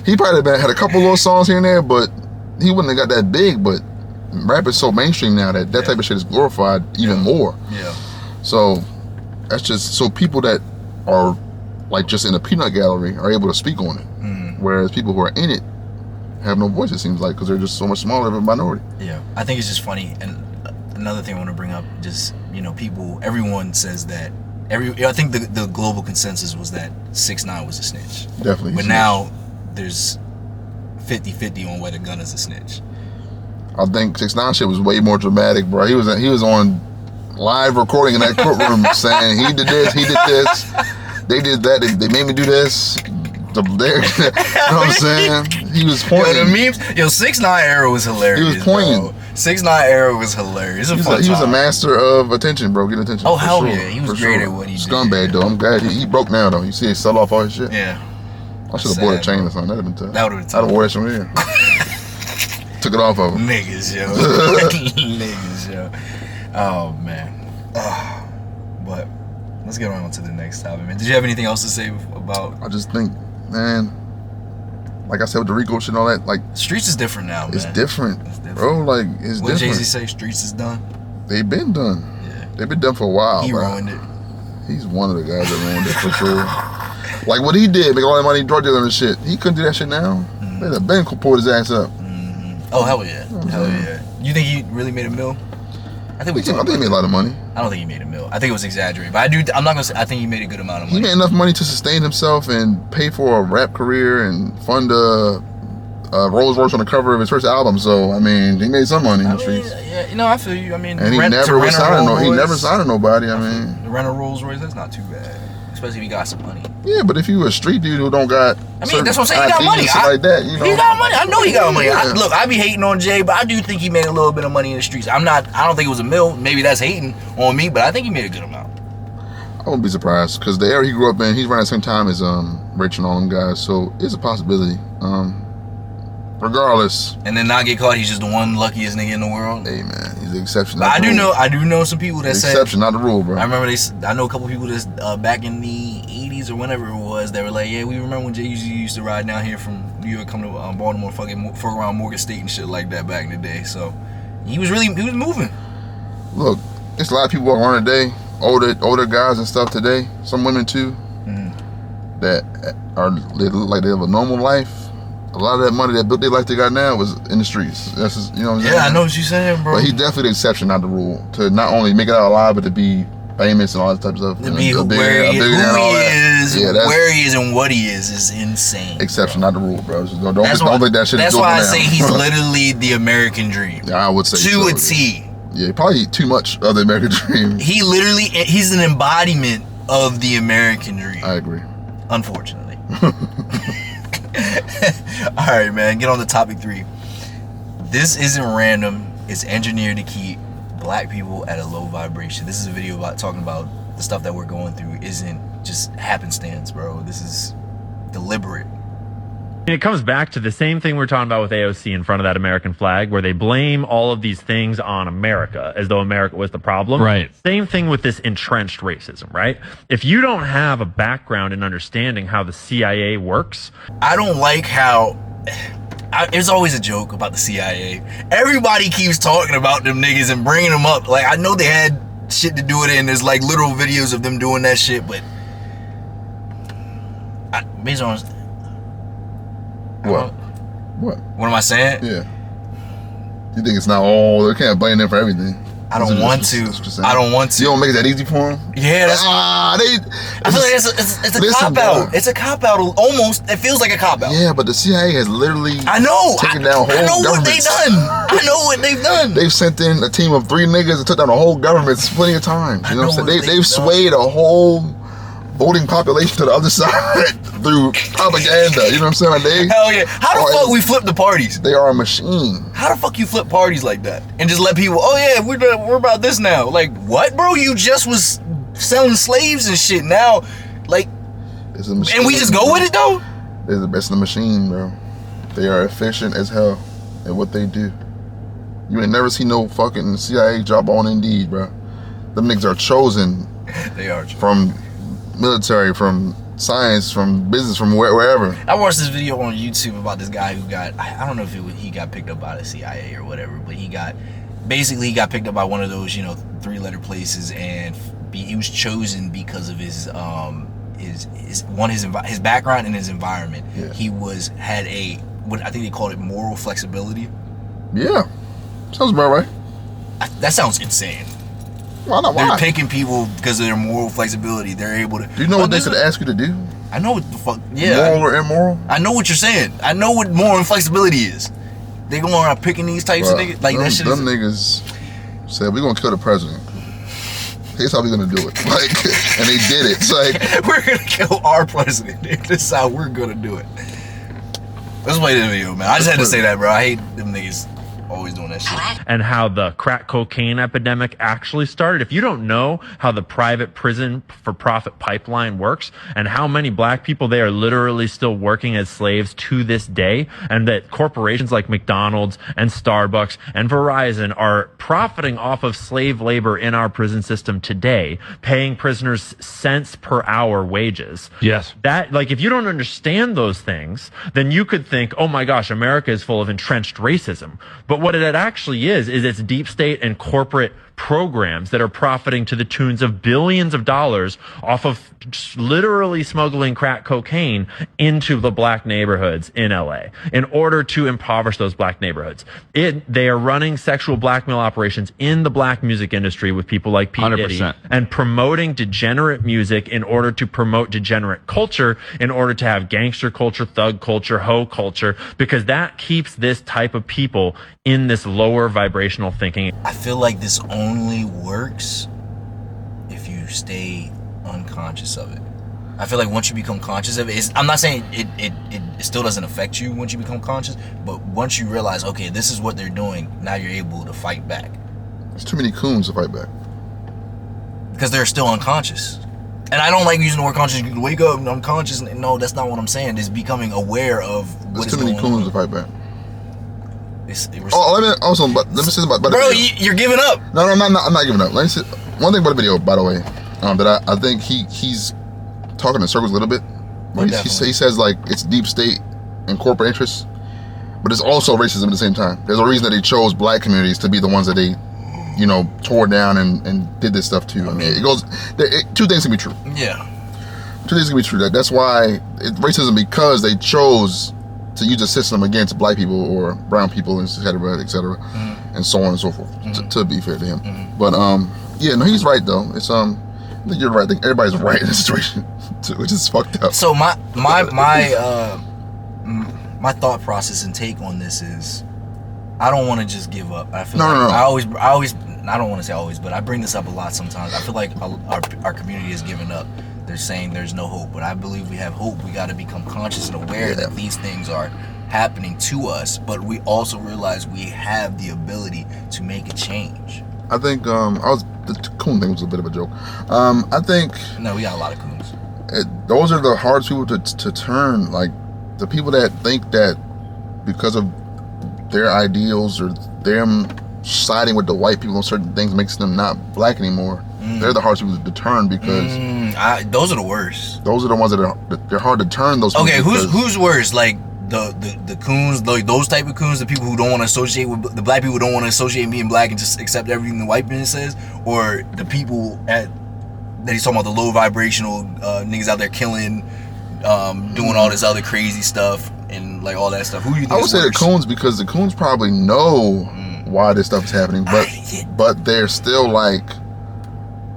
he probably had a couple little songs here and there, but he wouldn't have got that big. But rap is so mainstream now that type of shit is glorified even more. Yeah. So that's just so people that are like just in a peanut gallery are able to speak on it, whereas people who are in it have no voice. It seems like because they're just so much smaller of a minority. Yeah, I think it's just funny. And another thing I want to bring up, just everyone says that. I think the global consensus was that 6ix9ine was a snitch. Definitely. But now there's 50-50 on whether Gunna's a snitch. I think 6ix9ine shit was way more dramatic, bro. He was on live recording in that courtroom saying he did this, they did that, they made me do this. You know what I'm saying? He was pointing. The memes. 6ix9ine era was hilarious. He was pointing. 6ix9ine era was hilarious. He was a master of attention, bro. Get attention. Oh hell yeah, he was great at what he did. Scumbag though. I'm glad he broke now though. You see, he sell off all his shit. Yeah. I should have bought a chain or something. That'd have been tough. That would have been tough. I'd have wore that from here. Took it off of him. Niggas, yo. Niggas, yo. Oh man. But let's get on to the next topic, man. Did you have anything else to say about? I just think, man, like I said with the Rico shit and all that, like streets is different now, man. It's different, bro. Like it's what different. Jay-Z say streets is done? They've been done. Yeah. They've been done for a while. He ruined it. He's one of the guys that ruined it for sure. Like what he did, make all that money drug dealing and shit. He couldn't do that shit now. They'd have been pulled his ass up. Oh hell yeah. Hell yeah. You think he really made a mill? I think he made a lot of money. I don't think he made $1 million. I think it was exaggerated, but I'm not gonna say. I think he made a good amount of money. He made enough money to sustain himself and pay for a rap career and fund a Rolls Royce on the cover of his first album. So I mean, he made some money in the streets. Yeah, you know, I feel you. I mean, and he never signed to nobody. I mean, the rent a Rolls Royce, that's not too bad, especially if you got some money. Yeah, but if you a street dude who don't got, I mean, that's what I'm saying. He got money. Like that, you know, he got money. I know he got money. Yeah. Look, I be hating on Jay, but I do think he made a little bit of money in the streets. I don't think it was $1 million. Maybe that's hating on me, but I think he made a good amount. I wouldn't be surprised because the area he grew up in, he's around the same time as Rich and all them guys, so it's a possibility. Regardless, and then not get caught, he's just the one luckiest nigga in the world. Hey man, he's the exception. But I do know some people that say exception, not the rule, bro. I remember I know a couple people that's back in the 80s or whenever it was. They were like, yeah, we remember when Jay used to ride down here from New York, come to Baltimore, fuck around Morgan State and shit like that back in the day. So he was moving. Look, there's a lot of people walking around today, older guys and stuff today. Some women too, that they look like they have a normal life. A lot of that money that built their life they got now was in the streets. That's just, you know what I'm saying? Yeah, I know what you're saying, bro. But he's definitely the exception, not the rule. To not only make it out alive, but to be famous and all that type of stuff. To be where he is and what he is insane. Exception, bro. not the rule, bro. So don't think that shit is That's why I say he's literally the American dream. Yeah, I would say to a T. Yeah, probably too much of the American dream. He's an embodiment of the American dream. I agree. Unfortunately. All right, man, get on to topic 3. This isn't random. It's engineered to keep black people at a low vibration. This is a video talking about the stuff that we're going through isn't just happenstance, bro. This is deliberate. It comes back to the same thing we're talking about with AOC in front of that American flag, where they blame all of these things on America as though America was the problem. Right. Same thing with this entrenched racism, right? If you don't have a background in understanding how the CIA works. I don't like how... There's always a joke about the CIA. Everybody keeps talking about them niggas and bringing them up. Like, I know they had shit to do with it, and there's like literal videos of them doing that shit, but... based on... What? What am I saying? Yeah. You think it's not all? They can't blame them for everything. I don't want to. I don't want to. You don't make it that easy for them? Yeah, that's... I feel like it's a cop-out. It's a cop-out. Almost. It feels like a cop-out. Yeah, but the CIA has literally... I know. Taken down whole governments. I know what they've done. They've sent in a team of 3 niggas and took down a whole government plenty of times. You know what I'm saying? They've swayed a whole voting population to the other side through propaganda. You know what I'm saying? Like hell yeah. How the fuck we flip the parties? They are a machine. How the fuck you flip parties like that and just let people? Oh yeah, we're about this now. Like what, bro? You just was selling slaves and shit. Now, like, it's a machine. And we just go with it though. It's the machine, bro. They are efficient as hell at what they do. You ain't never seen no fucking CIA job on Indeed, bro. Them niggas are chosen. They are from military, from science, from business, from wherever. I watched this video on YouTube about this guy who got, I don't know if he got picked up by the CIA or whatever, but he got picked up by one of those, 3-letter places, and he was chosen because of his background and his environment. Yeah. He had what I think they called it moral flexibility. Yeah, sounds about right. That sounds insane. Why not? They're picking people because of their moral flexibility. They're able to. Do you know what they could ask you to do? I know what the fuck. Yeah. Moral or immoral? I know what you're saying. I know what moral and flexibility is. They going around picking these types of niggas. Like, that shit them niggas said, we're going to kill the president. Here's how we're going to do it. Like, and they did it. It's like, we're going to kill our president. This is how we're going to do it. Let's play this video, man. I just had to say that, bro. I hate them niggas always doing that shit. And how the crack cocaine epidemic actually started. If you don't know how the private prison for profit pipeline works and how many black people they are literally still working as slaves to this day, and that corporations like McDonald's and Starbucks and Verizon are profiting off of slave labor in our prison system today, paying prisoners cents per hour wages. Yes. That, like, if you don't understand those things, then you could think, oh my gosh, America is full of entrenched racism. But what it actually is it's deep state and corporate programs that are profiting to the tunes of billions of dollars off of literally smuggling crack cocaine into the black neighborhoods in LA in order to impoverish those black neighborhoods. They are running sexual blackmail operations in the black music industry with people like P. Diddy 100%. and promoting degenerate music in order to promote degenerate culture, in order to have gangster culture, thug culture, hoe culture, because that keeps this type of people in this lower vibrational thinking. I feel like this only works if you stay unconscious of it. I feel like once you become conscious of it, I'm not saying it still doesn't affect you once you become conscious, but once you realize, okay, this is what they're doing, now you're able to fight back. There's too many coons to fight back. Because they're still unconscious. And I don't like using the word conscious. You can wake up and I'm conscious. No, that's not what I'm saying. It's becoming aware of what is going on. There's too many coons to fight back. Let me say about bro, the video. You're giving up. No, I'm not giving up. Let me say one thing about the video, by the way, that I think he's talking in circles a little bit. He says like it's deep state and corporate interests, but it's also racism at the same time. There's a reason that they chose black communities to be the ones that they, tore down and did this stuff to. I mean, it goes. Two things can be true. Yeah. Two things can be true. That's why it's racism, because they chose to use the system against black people or brown people, et cetera, and so on and so forth. To be fair to him, but yeah, no, he's right though. It's I think you're right. I think everybody's right in this situation, which is fucked up. So my thought process and take on this is, I don't want to just give up. I feel I always. I don't want to say always, but I bring this up a lot sometimes. I feel like our community has given up. They're saying there's no hope, but I believe we have hope. We got to become conscious and aware that these things are happening to us, but we also realize we have the ability to make a change. I think the coon thing was a bit of a joke. I think we got a lot of coons. Those are the hardest people to turn. Like the people that think that because of their ideals or them siding with the white people on certain things makes them not black anymore. They're the hardest people to turn, because those are the worst. Those are the ones they're hard to turn. Those okay, who's worse? Like the coons, like those type of coons, the people who don't want to associate with the black people, who don't want to associate being black and just accept everything the white man says, or the people that he's talking about, the low vibrational niggas out there killing, doing all this other crazy stuff and like all that stuff. Who do you think? I would say the coons, because the coons probably know why this stuff is happening, but they're still like,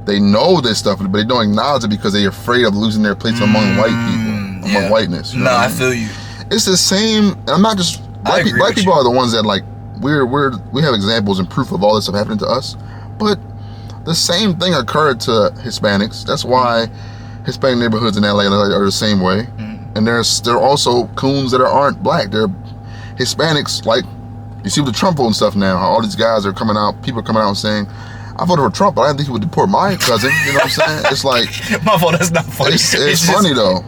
they know this stuff, but they don't acknowledge it because they're afraid of losing their place among white people, among whiteness. You know I feel you. It's the same, and I'm not just black people are the ones that like we have examples and proof of all this stuff happening to us, but the same thing occurred to Hispanics. That's why Hispanic neighborhoods in LA are the same way. And there are also coons that aren't black. They're Hispanics. Like you see with the Trump vote and stuff now, how all these guys are coming out, people are coming out and saying, I voted for Trump, but I didn't think he would deport my cousin. You know what I'm saying? It's like, my fault. That's not funny. It's funny though.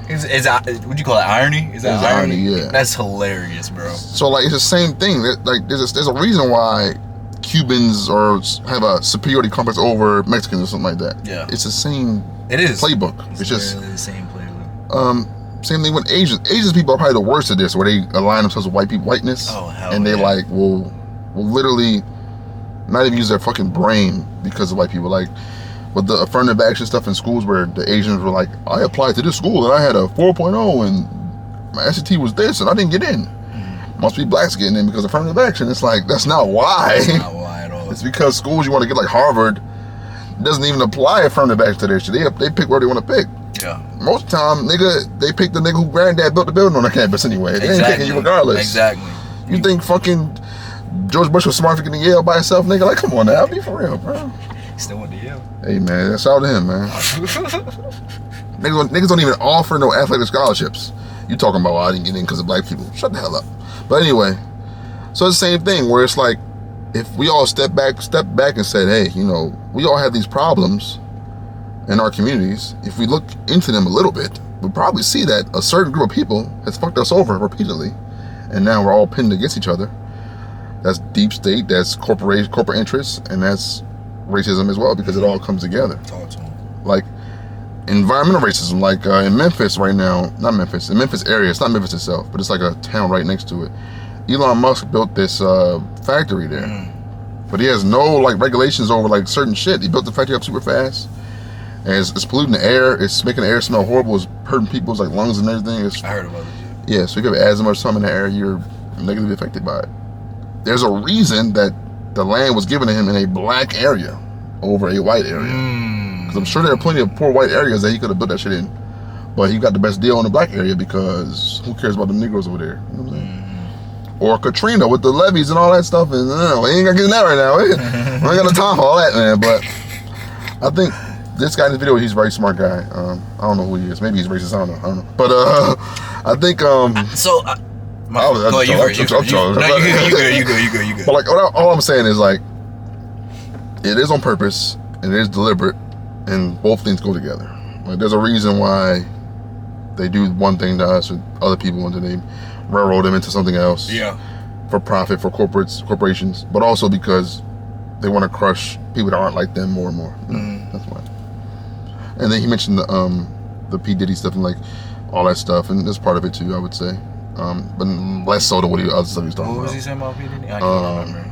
Would you call it irony? Is that irony? Yeah. That's hilarious, bro. So like, it's the same thing. Like there's a reason why Cubans have a superiority complex over Mexicans or something like that. Yeah. It's the same. It is playbook. It's just the same playbook. Same thing with Asians. Asians people are probably the worst at this, where they align themselves with whiteness. Oh hell. And they like will literally not even use their fucking brain because of white people. Like with the affirmative action stuff in schools, where the Asians were like, I applied to this school and I had a 4.0 and my SAT was this and I didn't get in. Must be blacks getting in because of affirmative action. It's like, that's not why. That's not why at all. It's because schools you want to get like Harvard doesn't even apply affirmative action to their shit. They pick where they want to pick. Yeah. Most of the time, they pick the nigga who granddad built the building on the campus anyway. They ain't picking you regardless. Exactly. You think fucking George Bush was smart for getting to Yale by himself, nigga? Like, come on now, be for real, bro. Still went to Yale. Hey man, shout out to him, man. niggas don't even offer no athletic scholarships. You talking about, I didn't get in because of black people? Shut the hell up. But anyway, so it's the same thing where it's like, if we all step back and said, hey, we all have these problems in our communities. If we look into them a little bit, we'll probably see that a certain group of people has fucked us over repeatedly, and now we're all pinned against each other. That's deep state, that's corporate interests, and that's racism as well, because it all comes together. Like environmental racism, like in Memphis right now, not Memphis, in Memphis area, it's not Memphis itself, but it's like a town right next to it. Elon Musk built this factory there, But he has no like regulations over like certain shit. He built the factory up super fast, and it's polluting the air. It's making the air smell horrible. It's hurting people's like lungs and everything. I heard about this. Yeah, so if you have asthma or something in the air, you're negatively affected by it. There's a reason that the land was given to him in a black area over a white area. Because I'm sure there are plenty of poor white areas that he could have built that shit in. But he got the best deal in the black area because who cares about the Negroes over there? You know what I'm saying? Or Katrina with the levees and all that stuff. And we ain't gonna get in that right now. We ain't got no time for all that, man. But I think this guy in this video, he's a very smart guy. I don't know who he is. Maybe he's racist. I don't know. But I think you good. But like, all I'm saying is like, it is on purpose and it is deliberate, and both things go together. Like, there's a reason why they do one thing to us with other people, and then they railroad them into something else. Yeah. For profit, for corporations, but also because they want to crush people that aren't like them more and more. You know, that's why. And then he mentioned the P. Diddy stuff and like all that stuff, and that's part of it too, I would say. But less so than what other stuff he was talking about. What was he saying about P. Diddy? I can't remember.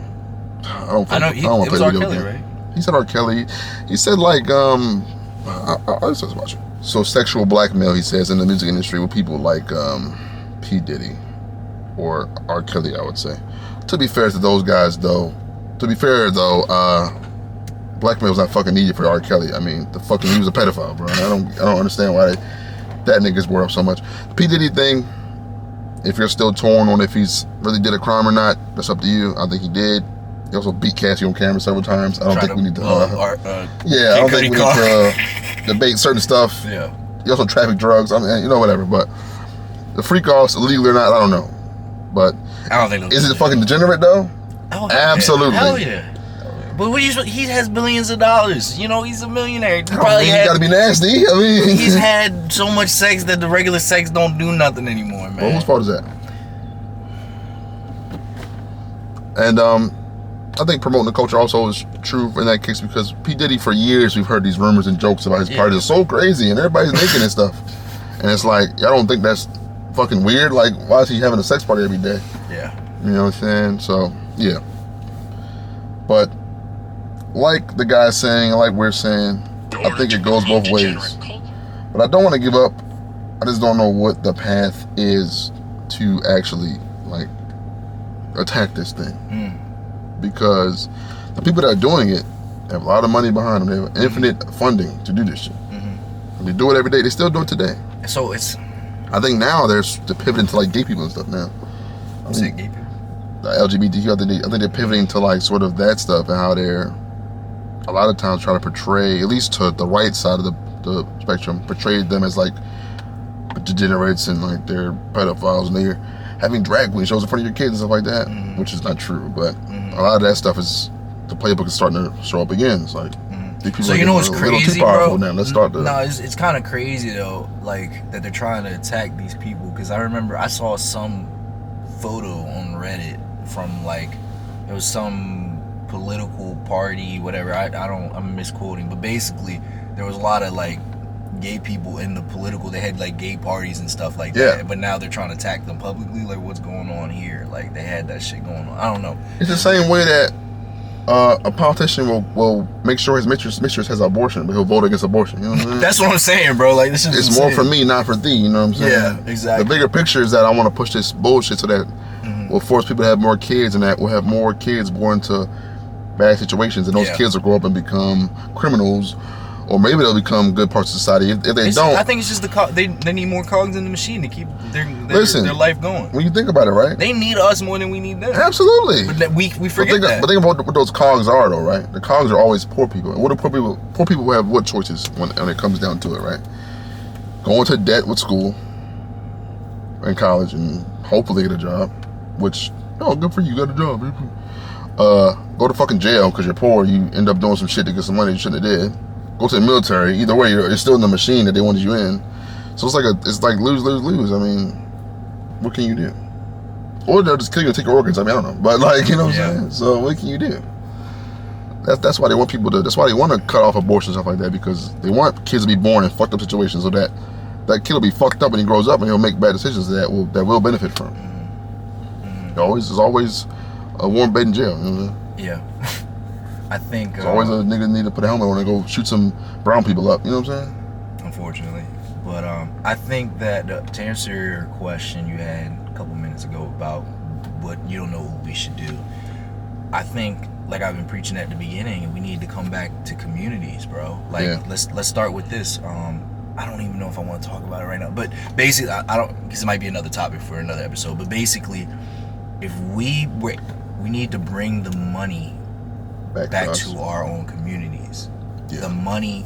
I don't want to play the video game. Right? He said R. Kelly. He said like I'll just watch it. So sexual blackmail, he says, in the music industry with people like P. Diddy or R. Kelly, I would say. To be fair to those guys, though, blackmail was not fucking needed for R. Kelly. I mean, he was a pedophile, bro. I don't understand why that nigga's wore up so much. The P. Diddy thing, if you're still torn on if he's really did a crime or not, that's up to you. I think he did. He also beat Cassie on camera several times. I don't think we need to. I don't think we need to debate certain stuff. Yeah. He also trafficked drugs. I mean, whatever. But the freak offs, illegal or not, I don't know. But I don't think. Is it fucking degenerate though? Oh, absolutely. Hell yeah. But he has billions of dollars. He's a millionaire. He gotta be nasty. I mean, he's had so much sex that the regular sex don't do nothing anymore, man. Well, whose fault is that? And I think promoting the culture also is true in that case, because P. Diddy, for years, we've heard these rumors and jokes about his parties. It's so crazy, and everybody's naked and stuff. And it's like, I don't think that's fucking weird. Like, why is he having a sex party every day? Yeah. You know what I'm saying? So, yeah. But like the guy's saying, like we're saying, I think it goes both ways. But I don't want to give up. I just don't know what the path is to actually, like, attack this thing. Because the people that are doing it have a lot of money behind them. They have infinite funding to do this shit. They do it every day. They still do it today. So I think now they're pivoting to like gay people and stuff now. Gay people? The LGBTQ, I think they're pivoting to like sort of that stuff, and how they're a lot of times trying to portray, at least to the right side of the spectrum, portray them as like degenerates and like they're pedophiles, and they're having drag queen shows in front of your kids and stuff like that, which is not true. But a lot of that stuff is, the playbook is starting to show up again. It's like, so what's crazy, bro? Now. Let's start the. No, it's kind of crazy though, like that they're trying to attack these people. Because I remember I saw some photo on Reddit from like, it was some political party, whatever. I'm misquoting, but basically there was a lot of like gay people in the political. They had like gay parties and stuff like that. But now they're trying to attack them publicly. Like, what's going on here? Like, they had that shit going on. I don't know. It's the same way that a politician will make sure his mistress has abortion, but he'll vote against abortion. You know what I'm saying? That's what I'm saying, bro. Like, this is it's insane. more for me, not for thee. You know what I'm saying? Yeah, exactly. The bigger picture is that I want to push this bullshit so that will force people to have more kids, and that will have more kids born to bad situations, and those kids will grow up and become criminals, or maybe they'll become good parts of society. If they don't, I think it's just they need more cogs in the machine to keep their life going. When you think about it, right? They need us more than we need them. Absolutely. But we forget that. But think about what those cogs are, though, right? The cogs are always poor people. And what do poor people have what choices when it comes down to it, right? Going to debt with school and college, and hopefully get a job, which, good for you, got a job. Go to fucking jail because you're poor. You end up doing some shit to get some money you shouldn't have did. Go to the military. Either way, you're still in the machine that they wanted you in. So it's like lose, lose, lose. I mean, what can you do? Or they'll just kill you and take your organs. I mean, I don't know, but like, you know what I'm saying. So what can you do? That's why they want people to. That's why they want to cut off abortion and stuff like that, because they want kids to be born in fucked up situations, so that kid will be fucked up when he grows up and he'll make bad decisions that will benefit from. There's always a warm bed in jail. You know what I'm saying? Yeah. I think There's always a nigga need to put a helmet on and go shoot some brown people up. You know what I'm saying? Unfortunately, but I think that to answer your question you had a couple minutes ago about what you don't know what we should do, I think, like I've been preaching at the beginning, we need to come back to communities, bro. Like let's start with this. I don't even know if I want to talk about it right now, but basically, I don't, because it might be another topic for another episode. But basically, if we need to bring the money back to our own communities. Yeah. The money,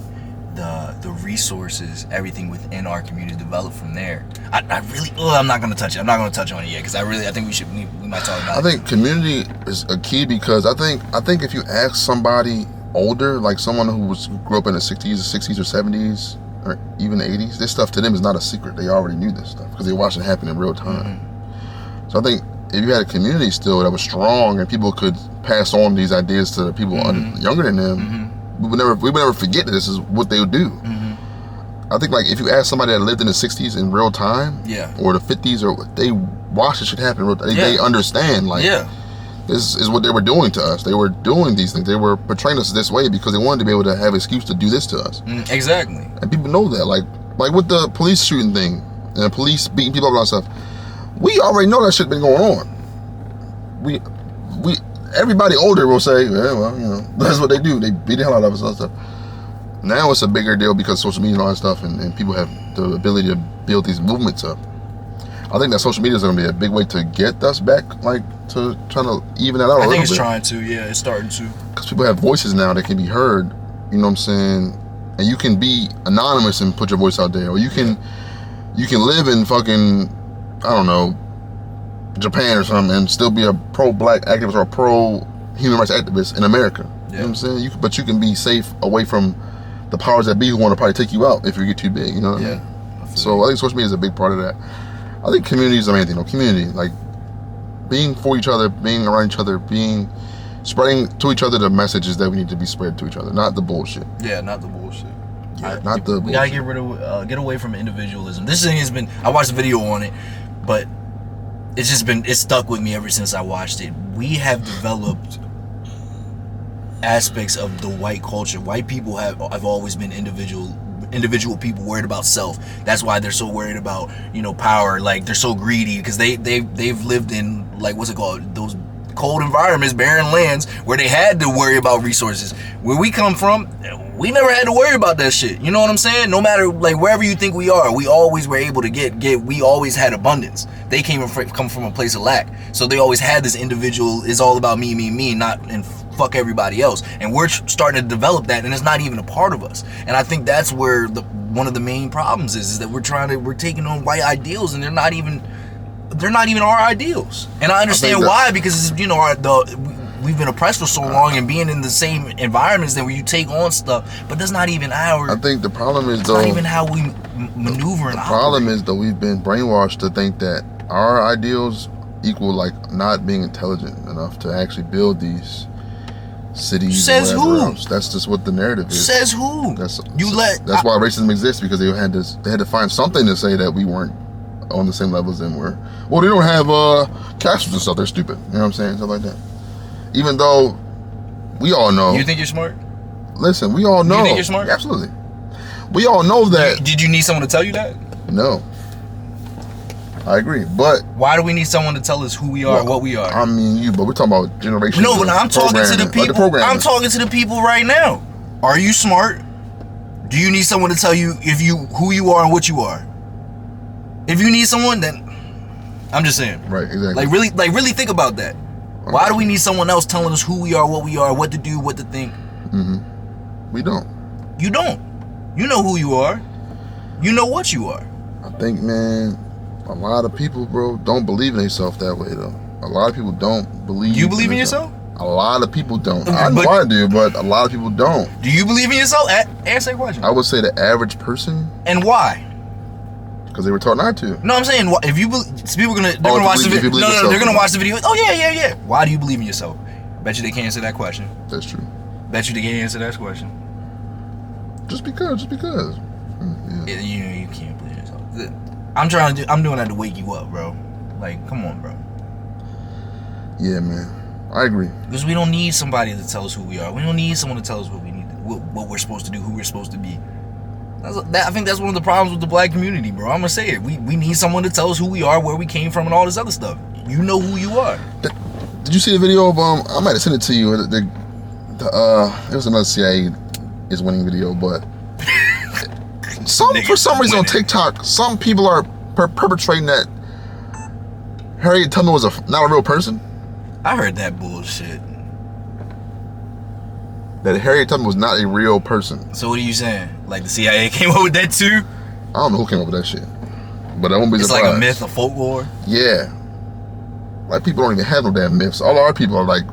the resources, everything within our community develop from there. I really, I'm not gonna touch it. I'm not gonna touch on it yet because I think we might talk about it. I think community is a key because I think if you ask somebody older, like someone who grew up in the 60s or 70s or even the 80s, this stuff to them is not a secret. They already knew this stuff because they watched it happen in real time. Mm-hmm. So I think if you had a community still that was strong and people could pass on these ideas to the people younger than them, we would never forget that this is what they would do. I think like if you ask somebody that lived in the 60s in real time, or the 50s, or they watched this shit happen in real time, they understand like this is what they were doing to us. They were doing these things. They were portraying us this way because they wanted to be able to have an excuse to do this to us. Exactly. And people know that. Like with the police shooting thing and the police beating people up and stuff, we already know that shit been going on. We everybody older will say, yeah, well, you know, that's what they do. They beat the hell out of us and stuff. Now it's a bigger deal because social media and all that stuff, and people have the ability to build these movements up. I think that social media is going to be a big way to get us back, like to trying to even that out a little bit. I think it's trying to, it's starting to. Because people have voices now that can be heard, you know what I'm saying? And you can be anonymous and put your voice out there, or you can live in fucking, I don't know, Japan or something and still be a pro-black activist or a pro-human rights activist in America. You know what I'm saying? But you can be safe away from the powers that be who want to probably take you out if you get too big, you know what I mean? So I think social media is a big part of that. I think community is the main thing, though. Community, like being for each other, being around each other, spreading to each other the messages that we need to be spread to each other, not the bullshit. Yeah, not the bullshit. We gotta get away from individualism. This thing has been, I watched a video on it, but it's stuck with me ever since I watched it. We have developed aspects of the white culture. White people have always been individual people worried about self. That's why they're so worried about, power. Like, they're so greedy because they've lived in, like, what's it called, those cold environments, barren lands, where they had to worry about resources. Where we come from, we never had to worry about that shit. You know what I'm saying? No matter, like, wherever you think we are, we always were able to get. We always had abundance. They come from a place of lack, so they always had this individual. It's all about me, not and fuck everybody else. And we're starting to develop that, and it's not even a part of us. And I think that's where one of the main problems is that we're taking on white ideals, and they're not even our ideals. And I understand why, because we've been oppressed for so long, and being in the same environments that where you take on stuff, but that's not even our. I think the problem is not even how we maneuver and operate. The problem is though, we've been brainwashed to think that our ideals equal like not being intelligent enough to actually build these cities. Says who? Else. That's just what the narrative is. Says who? That's why racism exists, because they had to find something to say that we weren't on the same levels as them were. Well, they don't have castles and stuff. They're stupid. You know what I'm saying? Stuff like that. Even though we all know. You think you're smart? Listen, we all know. You think you're smart? Absolutely. We all know that. Did you need someone to tell you that? No. I agree, but why do we need someone to tell us who we are, what we are? I mean, but we're talking about generations. No, but I'm talking to the people. I'm talking to the people right now. Are you smart? Do you need someone to tell you who you are and what you are? If you need someone, then I'm just saying. Right, exactly. Like really think about that. Why do we need someone else telling us who we are, what to do, what to think? We don't. You don't. You know who you are. You know what you are. I think, man, a lot of people, bro, don't believe in themselves that way, though. A lot of people don't believe. You believe in yourself? A lot of people don't. I know I do, but a lot of people don't. Do you believe in yourself? Answer that question. I would say the average person. And why? Because they were taught not to. No, I'm saying if you believe, people they're gonna watch the video. No, they're gonna watch the video. Oh yeah. Why do you believe in yourself? Bet you they can't answer that question. That's true. Bet you they can't answer that question. Just because. Yeah. You can't believe in yourself. I'm doing that to wake you up, bro. Like, come on, bro. Yeah, man. I agree. Because we don't need somebody to tell us who we are. We don't need someone to tell us what we need, what we're supposed to do, who we're supposed to be. I think that's one of the problems with the black community, bro. I'm gonna say it. We need someone to tell us who we are, where we came from, and all this other stuff. You know who you are. Did you see the video of I might have sent it to you. It was another CIA is winning video, but for some reason on TikTok, some people are perpetrating that Harriet Tubman was not a real person. I heard that bullshit. That Harriet Tubman was not a real person. So what are you saying? Like the CIA came up with that too? I don't know who came up with that shit, but I won't be surprised. It's like a myth, a folklore. Yeah, like people don't even have no damn myths. All our people are like,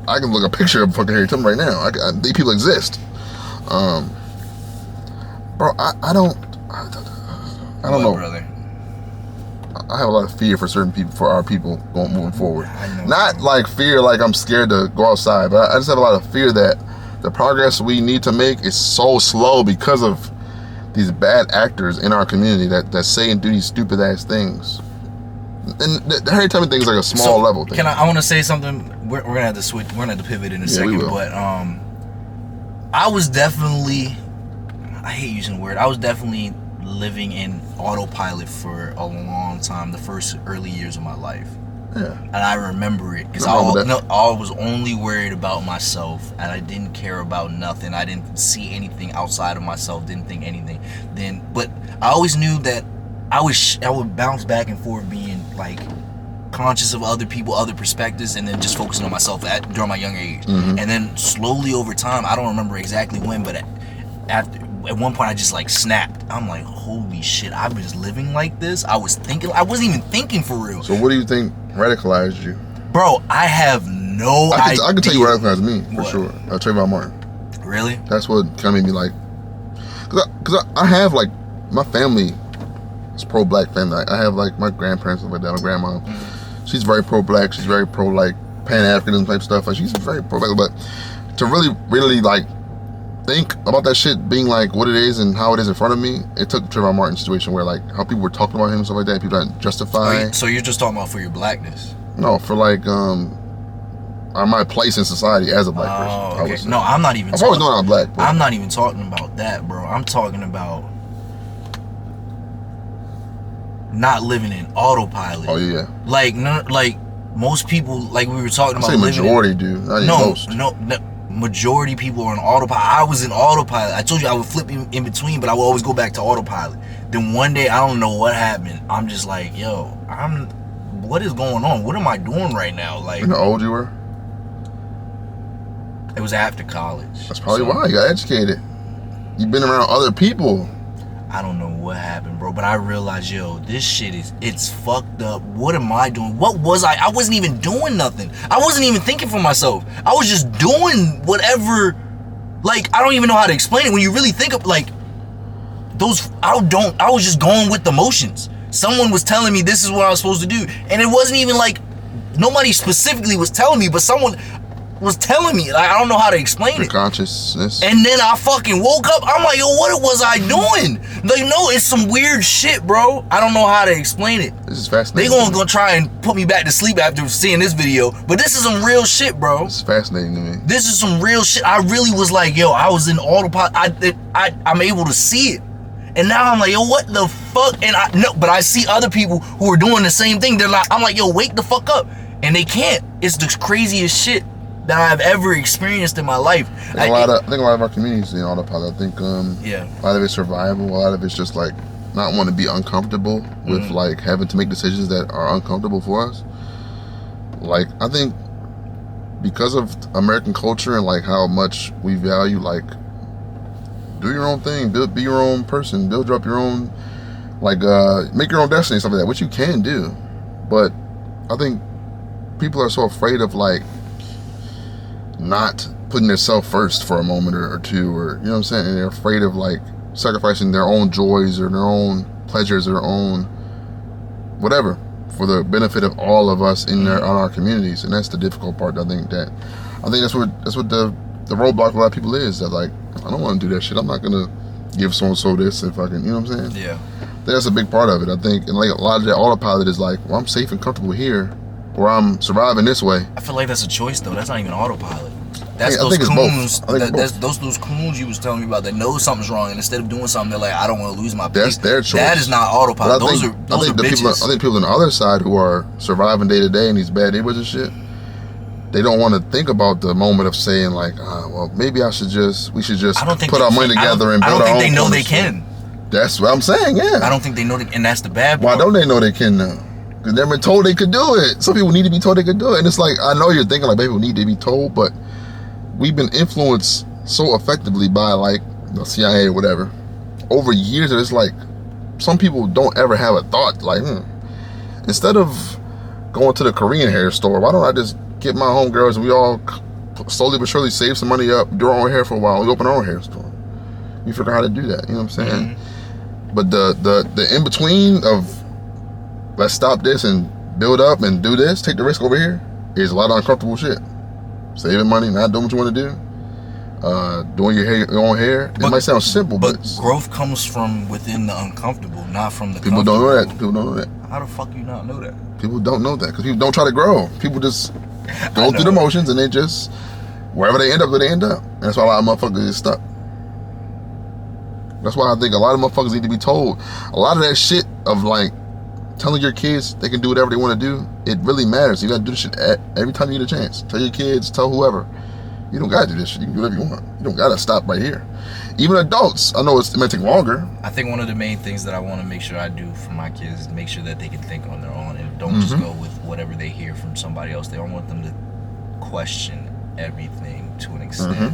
I can look a picture of fucking Harriet Tubman right now. These people exist. Bro, I don't know, brother. I have a lot of fear for certain people, for our people moving forward. Not like fear, like I'm scared to go outside, but I just have a lot of fear that the progress we need to make is so slow because of these bad actors in our community that say and do these stupid ass things. And the Harriet Tubman thing is like a small level thing. I want to say something. We're gonna have to switch. We're gonna have to pivot in a second. But I was definitely. I hate using the word. I was definitely living in autopilot for a long time. The first early years of my life. Yeah. And I remember it because I was only worried about myself, and I didn't care about nothing. I didn't see anything outside of myself. Didn't think anything. But I always knew that I would bounce back and forth, being like conscious of other people, other perspectives, and then just focusing on myself during my young age. Mm-hmm. And then slowly over time, I don't remember exactly when, but at one point I just like snapped. I'm like, holy shit, I was living like this. I wasn't even thinking for real. So what do you think radicalized you? Bro, I have no idea. I can tell you what radicalized me, for sure. Trayvon Martin. Really? That's what kind of made me like, because I have like, my family is pro-black family. I have like my grandparents and like that, my grandma. Mm-hmm. She's very pro-black. She's very pro like Pan-Africanism type stuff. Like she's very pro-black, but to really like think about that shit being like what it is and how it is in front of me, it took Trayvon Martin's situation where like how people were talking about him and stuff like that, people don't justify. So you're just talking about for your blackness? No, for like my place in society as a black person. Okay. No, I'm not even. I've always known I'm black. Bro. I'm not even talking about that, bro. I'm talking about not living in autopilot. Oh yeah. Like most people, like we were talking about. I say majority do. Not even most. No. Majority people are on autopilot. I was in autopilot. I told you I would flip in between, but I would always go back to autopilot. Then one day, I don't know what happened. I'm just like, yo, what is going on? What am I doing right now? Like, you know how old you were? It was after college. That's probably why you got educated. You've been around other people. I don't know what happened, bro, but I realized, yo, this shit it's fucked up. What am I doing? What was I wasn't even doing nothing. I wasn't even thinking for myself. I was just doing whatever. Like, I don't even know how to explain it. When you really think of, like, I was just going with the motions. Someone was telling me this is what I was supposed to do. And it wasn't even like, nobody specifically was telling me, but someone was telling me. Like, I don't know how to explain it. Consciousness. And then I fucking woke up. I'm like, yo, what was I doing? Like, no, it's some weird shit, bro. I don't know how to explain it. This is fascinating. They gonna try and put me back to sleep after seeing this video, but this is some real shit, bro. It's fascinating to me. This is some real shit. I really was like, yo, I was in autopilot. I'm able to see it. And now I'm like, yo, what the fuck? And but I see other people who are doing the same thing. I'm like, yo, wake the fuck up. And they can't. It's the craziest shit that I've ever experienced in my life. I think a lot of our communities in autopilot. I think yeah, a lot of it's survival. A lot of it's just like not wanting to be uncomfortable with like having to make decisions that are uncomfortable for us. Like, I think because of American culture and like how much we value like do your own thing, be your own person, build up your own, like make your own destiny, stuff like that, which you can do. But I think people are so afraid of like not putting themselves first for a moment or two, or you know what I'm saying, and they're afraid of like sacrificing their own joys or their own pleasures or their own whatever for the benefit of all of us in our communities. And that's the difficult part. I think that's what the roadblock for a lot of people is, that like, I don't want to do that shit. I'm not gonna give so and so this if I can, you know what I'm saying? Yeah. That's a big part of it, I think. And like a lot of that autopilot is like, well, I'm safe and comfortable here. or I'm surviving this way. I feel like that's a choice though. That's not even autopilot. That's I those think it's coons. both. I think it's both. That's those coons you was telling me about that know something's wrong, and instead of doing something, they're like, I don't want to lose my place. That's their choice. That is not autopilot. Those are bitches. I think people on the other side who are surviving day to day in these bad neighborhoods and shit, they don't want to think about the moment of saying like, well, maybe we should just put our money together and build our own. I don't think they know they can. That's what I'm saying. Yeah. I don't think they know they, and that's the bad part. Why don't they know they can now? Because they've been told they could do it. Some people need to be told they could do it, and it's like, I know you're thinking like people need to be told, but we've been influenced so effectively by like the CIA or whatever over years that it's like some people don't ever have a thought like, instead of going to the Korean hair store, why don't I just get my homegirls and we all slowly but surely save some money up, do our own hair for a while, we open our own hair store. You figure out how to do that, you know what I'm saying? But the in between of let's stop this and build up and do this, take the risk over here, is a lot of uncomfortable shit. Saving money, not doing what you want to do, doing your own hair. It might sound simple, but growth comes from within the uncomfortable, not from the people don't know that. People don't know that. How the fuck you not know that? People don't know that because people don't try to grow. People just go through the motions and they just, wherever they end up, they end up. And that's why a lot of motherfuckers get stuck. That's why I think a lot of motherfuckers need to be told. A lot of that shit of like telling your kids they can do whatever they want to do, it really matters. You gotta do this shit every time you get a chance. Tell your kids, tell whoever. You don't gotta do this shit. You can do whatever you want. You don't gotta stop right here. Even adults, I know it might take longer. I think one of the main things that I want to make sure I do for my kids is make sure that they can think on their own and don't just go with whatever they hear from somebody else. They don't want them to question everything to an extent.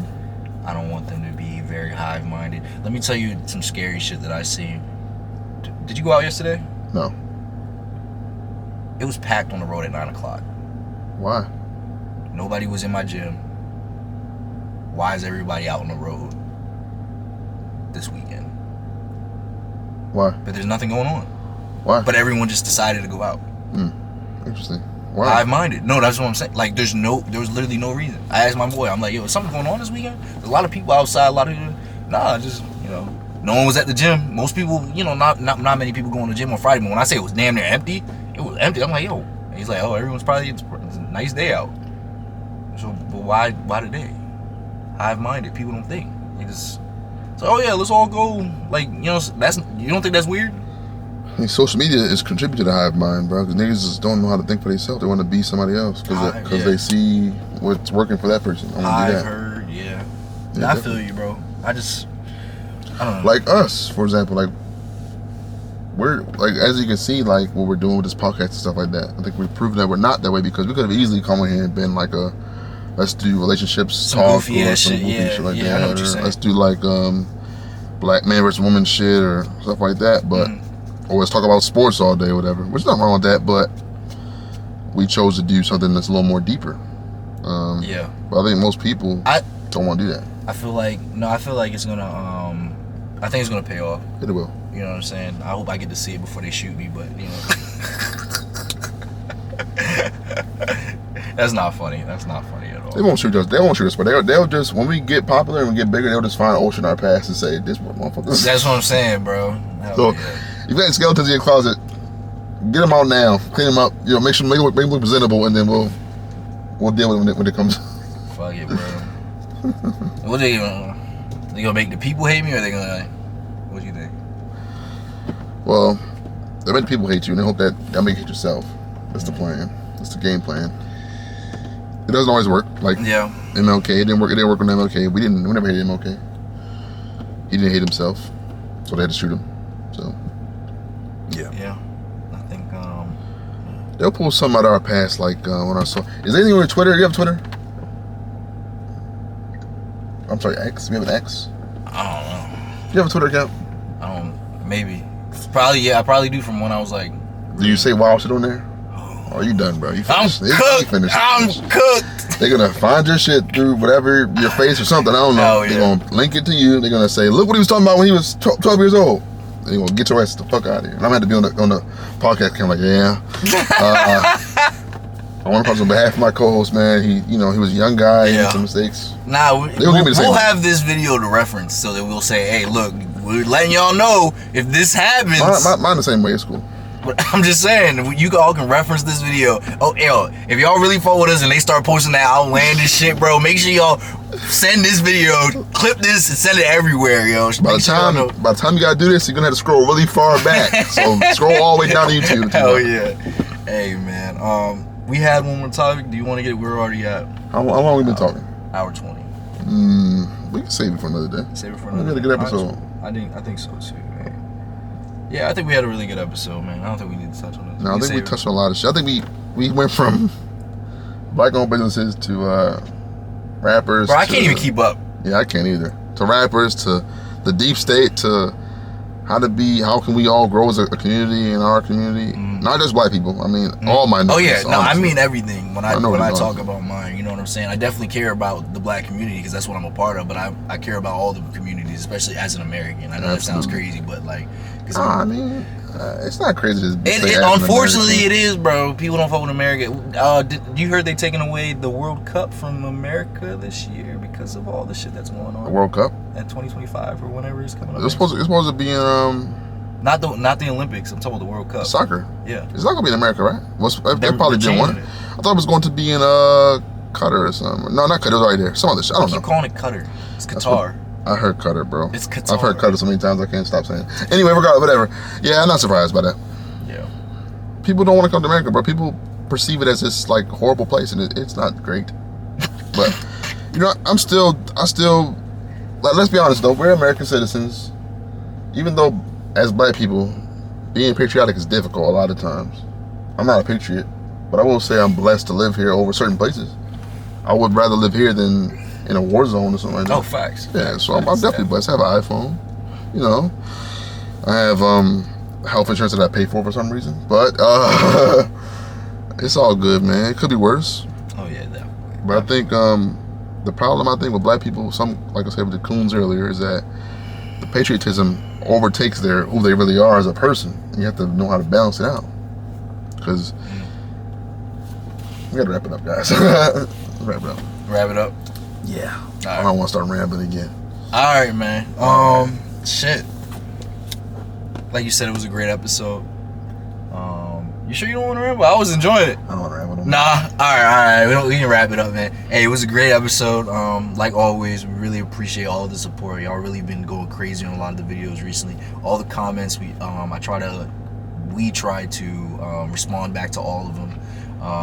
I don't want them to be very hive-minded. Let me tell you some scary shit that I seen. Did you go out yesterday? No. It was packed on the road at 9 o'clock. Why? Nobody was in my gym. Why is everybody out on the road this weekend? Why? But there's nothing going on. Why? But everyone just decided to go out. Interesting. Why? Hive-minded. No, that's what I'm saying. Like, there was literally no reason. I asked my boy, I'm like, yo, is something going on this weekend? There's a lot of people outside, a lot of people. Nah, just, no one was at the gym. Most people, not many people go to the gym on Friday. But when I say it was damn near empty, it was empty. I'm like, yo. And he's like, oh, everyone's probably, it's a nice day out. So, but why today? Hive-minded. People don't think. They just, oh yeah, let's all go. Like, you don't think that's weird? I mean, social media is contributing to the hive mind, bro. Because niggas just don't know how to think for themselves. They want to be somebody else because they see what's working for that person. I want to do that. Heard, yeah, I feel you, bro. I don't know. Like us, for example, like we're like, as you can see, like what we're doing with this podcast and stuff like that. I think we've proven that we're not that way because we could have easily come in here and been like let's do relationships some talk goofy or some shit, goofy shit like that. I know what you're saying. Let's do like black man versus woman shit or stuff like that. But or let's talk about sports all day or whatever. There's nothing wrong with that, but we chose to do something that's a little more deeper. But I think most people don't want to do that. I feel like it's gonna I think it's gonna pay off. It will. You know what I'm saying? I hope I get to see it before they shoot me, but that's not funny. That's not funny at all. They won't shoot us. They won't shoot us, but they'll just, when we get popular and we get bigger, they'll just find an ocean in our past and say, this motherfucker. That's what I'm saying, bro. So, if you got skeletons in your closet, get them out now, clean them up, make them look presentable, and then we'll deal with it when it comes. Fuck it, bro. What they gonna make the people hate me, or they gonna? What do you think? Well, they make the people hate you, and they hope that make you hate yourself. That's the plan. That's the game plan. It doesn't always work. Like MLK, it didn't work. It didn't work on MLK. We never hated MLK. He didn't hate himself, so they had to shoot him. So yeah. I think they'll pull something out of our past, like when I saw. Is there anything on Twitter? You have Twitter? I'm sorry, X. You have an X? I don't know. Do you have a Twitter account? Maybe. Probably, yeah. I probably do from when I was like. Do you say wild shit on there? Oh, you done, bro. You finished. I'm cooked. They're gonna find your shit through whatever, your face or something. I don't know. They're gonna link it to you. They're gonna say, look what he was talking about when he was 12 years old. They're gonna get your ass the fuck out of here. And I'm gonna have to be on the podcast kind of like, I want to talk on behalf of my co-host, man. He was a young guy. He made some mistakes. Nah, we'll have this video to reference so that we'll say, hey, look, we're letting y'all know if this happens. Mine the same way. It's cool. But I'm just saying, you all can reference this video. Oh, yo, if y'all really fuck with us and they start posting that outlandish shit, bro, make sure y'all send this video, clip this, and send it everywhere, yo. By the time you gotta do this, you're gonna have to scroll really far back. So scroll all the way down to YouTube. Hell yeah. Hey, man. We had one more topic. Do you want to get it? We're already at. How long we been talking? Hour 20. We can save it for another day. Save it for another day. We had a good episode. I think so too, man. Yeah, I think we had a really good episode, man. I don't think we need to touch on this. No, I think we touched on a lot of shit. I think we went from black-owned businesses to rappers. Bro, I can't even keep up. Yeah, I can't either. To rappers, to the deep state, to how can we all grow as a community in our community? Not just black people. I mean, all minorities. Oh yeah, no, honestly. I mean everything. When I talk about mine, you know what I'm saying. I definitely care about the black community because that's what I'm a part of. But I care about all the communities, especially as an American. I know that sounds crazy, but like, I mean, it's not crazy. Unfortunately, it is, bro. People don't fuck with America. You heard they taking away the World Cup from America this year because of all the shit that's going on? The World Cup at 2025 or whenever it's coming up. It's supposed to be in not the Olympics. I'm talking about the World Cup. Soccer. Yeah. It's not gonna be in America, right? They probably didn't want it. I thought it was going to be in Qatar or something. No, not Qatar. It was right there. Some other shit. I don't know. Keep calling it Qatar. It's Qatar. I heard Qatar, bro. It's Qatar. I've heard Qatar so many times I can't stop saying it. Anyway, regardless, whatever. Yeah, I'm not surprised by that. Yeah. People don't want to come to America, bro. People perceive it as this like horrible place, and it's not great. But you know, I still like, let's be honest though, we're American citizens. Even though as black people, being patriotic is difficult a lot of times. I'm not a patriot, but I will say I'm blessed to live here over certain places. I would rather live here than in a war zone or something like that. Oh, facts. Yeah, so I'm definitely blessed. I have an iPhone. You know, I have health insurance that I pay for some reason, but it's all good, man. It could be worse. Oh yeah, definitely. But I think the problem with black people, like I said with the coons earlier, is that the patriotism overtakes who they really are as a person. You have to know how to balance it out. Because we gotta wrap it up, guys. Wrap it up. Wrap it up. Yeah. Right. I don't want to start rambling again. All right, man. Shit. Like you said, it was a great episode. You sure you don't want to ramble? I was enjoying it. I don't want to ramble. Nah. All right. We can wrap it up, man. Hey, it was a great episode. Like always, we really appreciate all the support. Y'all really been going crazy on a lot of the videos recently. All the comments, we try to respond back to all of them.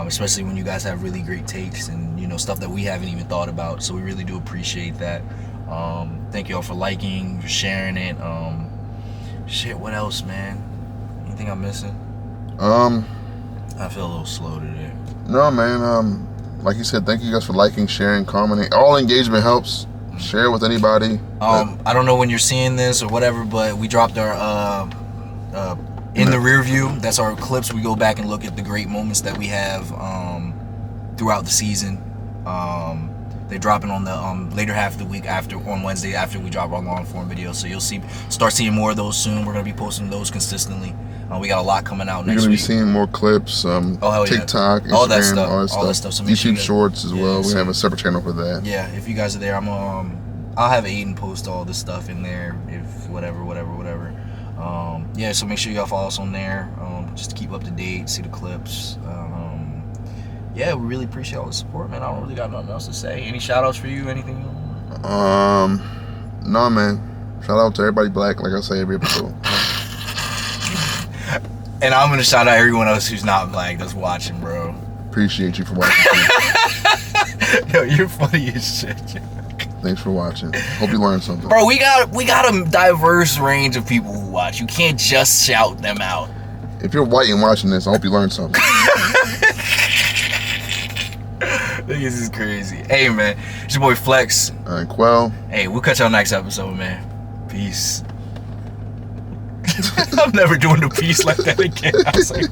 Especially when you guys have really great takes and, you know, stuff that we haven't even thought about. So we really do appreciate that. Thank you all for liking, for sharing it. Shit, what else, man? Anything I'm missing? I feel a little slow today. No, man. Like you said, thank you guys for liking, sharing, commenting. All engagement helps. Share it with anybody. I don't know when you're seeing this or whatever, but we dropped our in the rear view. That's our clips. We go back and look at the great moments that we have throughout the season. They're dropping on the later half of the week on Wednesday after we drop our long form videos. So you'll start seeing more of those soon. We're gonna be posting those consistently. We got a lot coming out next week. You're gonna be seeing more clips, TikTok, Instagram, all that stuff. So YouTube Shorts as well. We have a separate channel for that. Yeah, if you guys are there, I'll have Aiden post all this stuff in there. If whatever. Yeah, so make sure y'all follow us on there, just to keep up to date, see the clips. Yeah, we really appreciate all the support, man. I don't really got nothing else to say. Any shout outs for you? Anything? No, man. Shout out to everybody black, like I say every episode. And I'm gonna shout out everyone else who's not black that's watching, bro. Appreciate you for watching. Yo, you're funny as shit. Thanks for watching. Hope you learned something. Bro, we got a diverse range of people who watch. You can't just shout them out. If you're white and watching this, I hope you learned something. This is crazy. Hey, man. It's your boy Flex. And Quell. Hey, we'll catch y'all next episode, man. Peace. I'm never doing the peace like that again. I was like,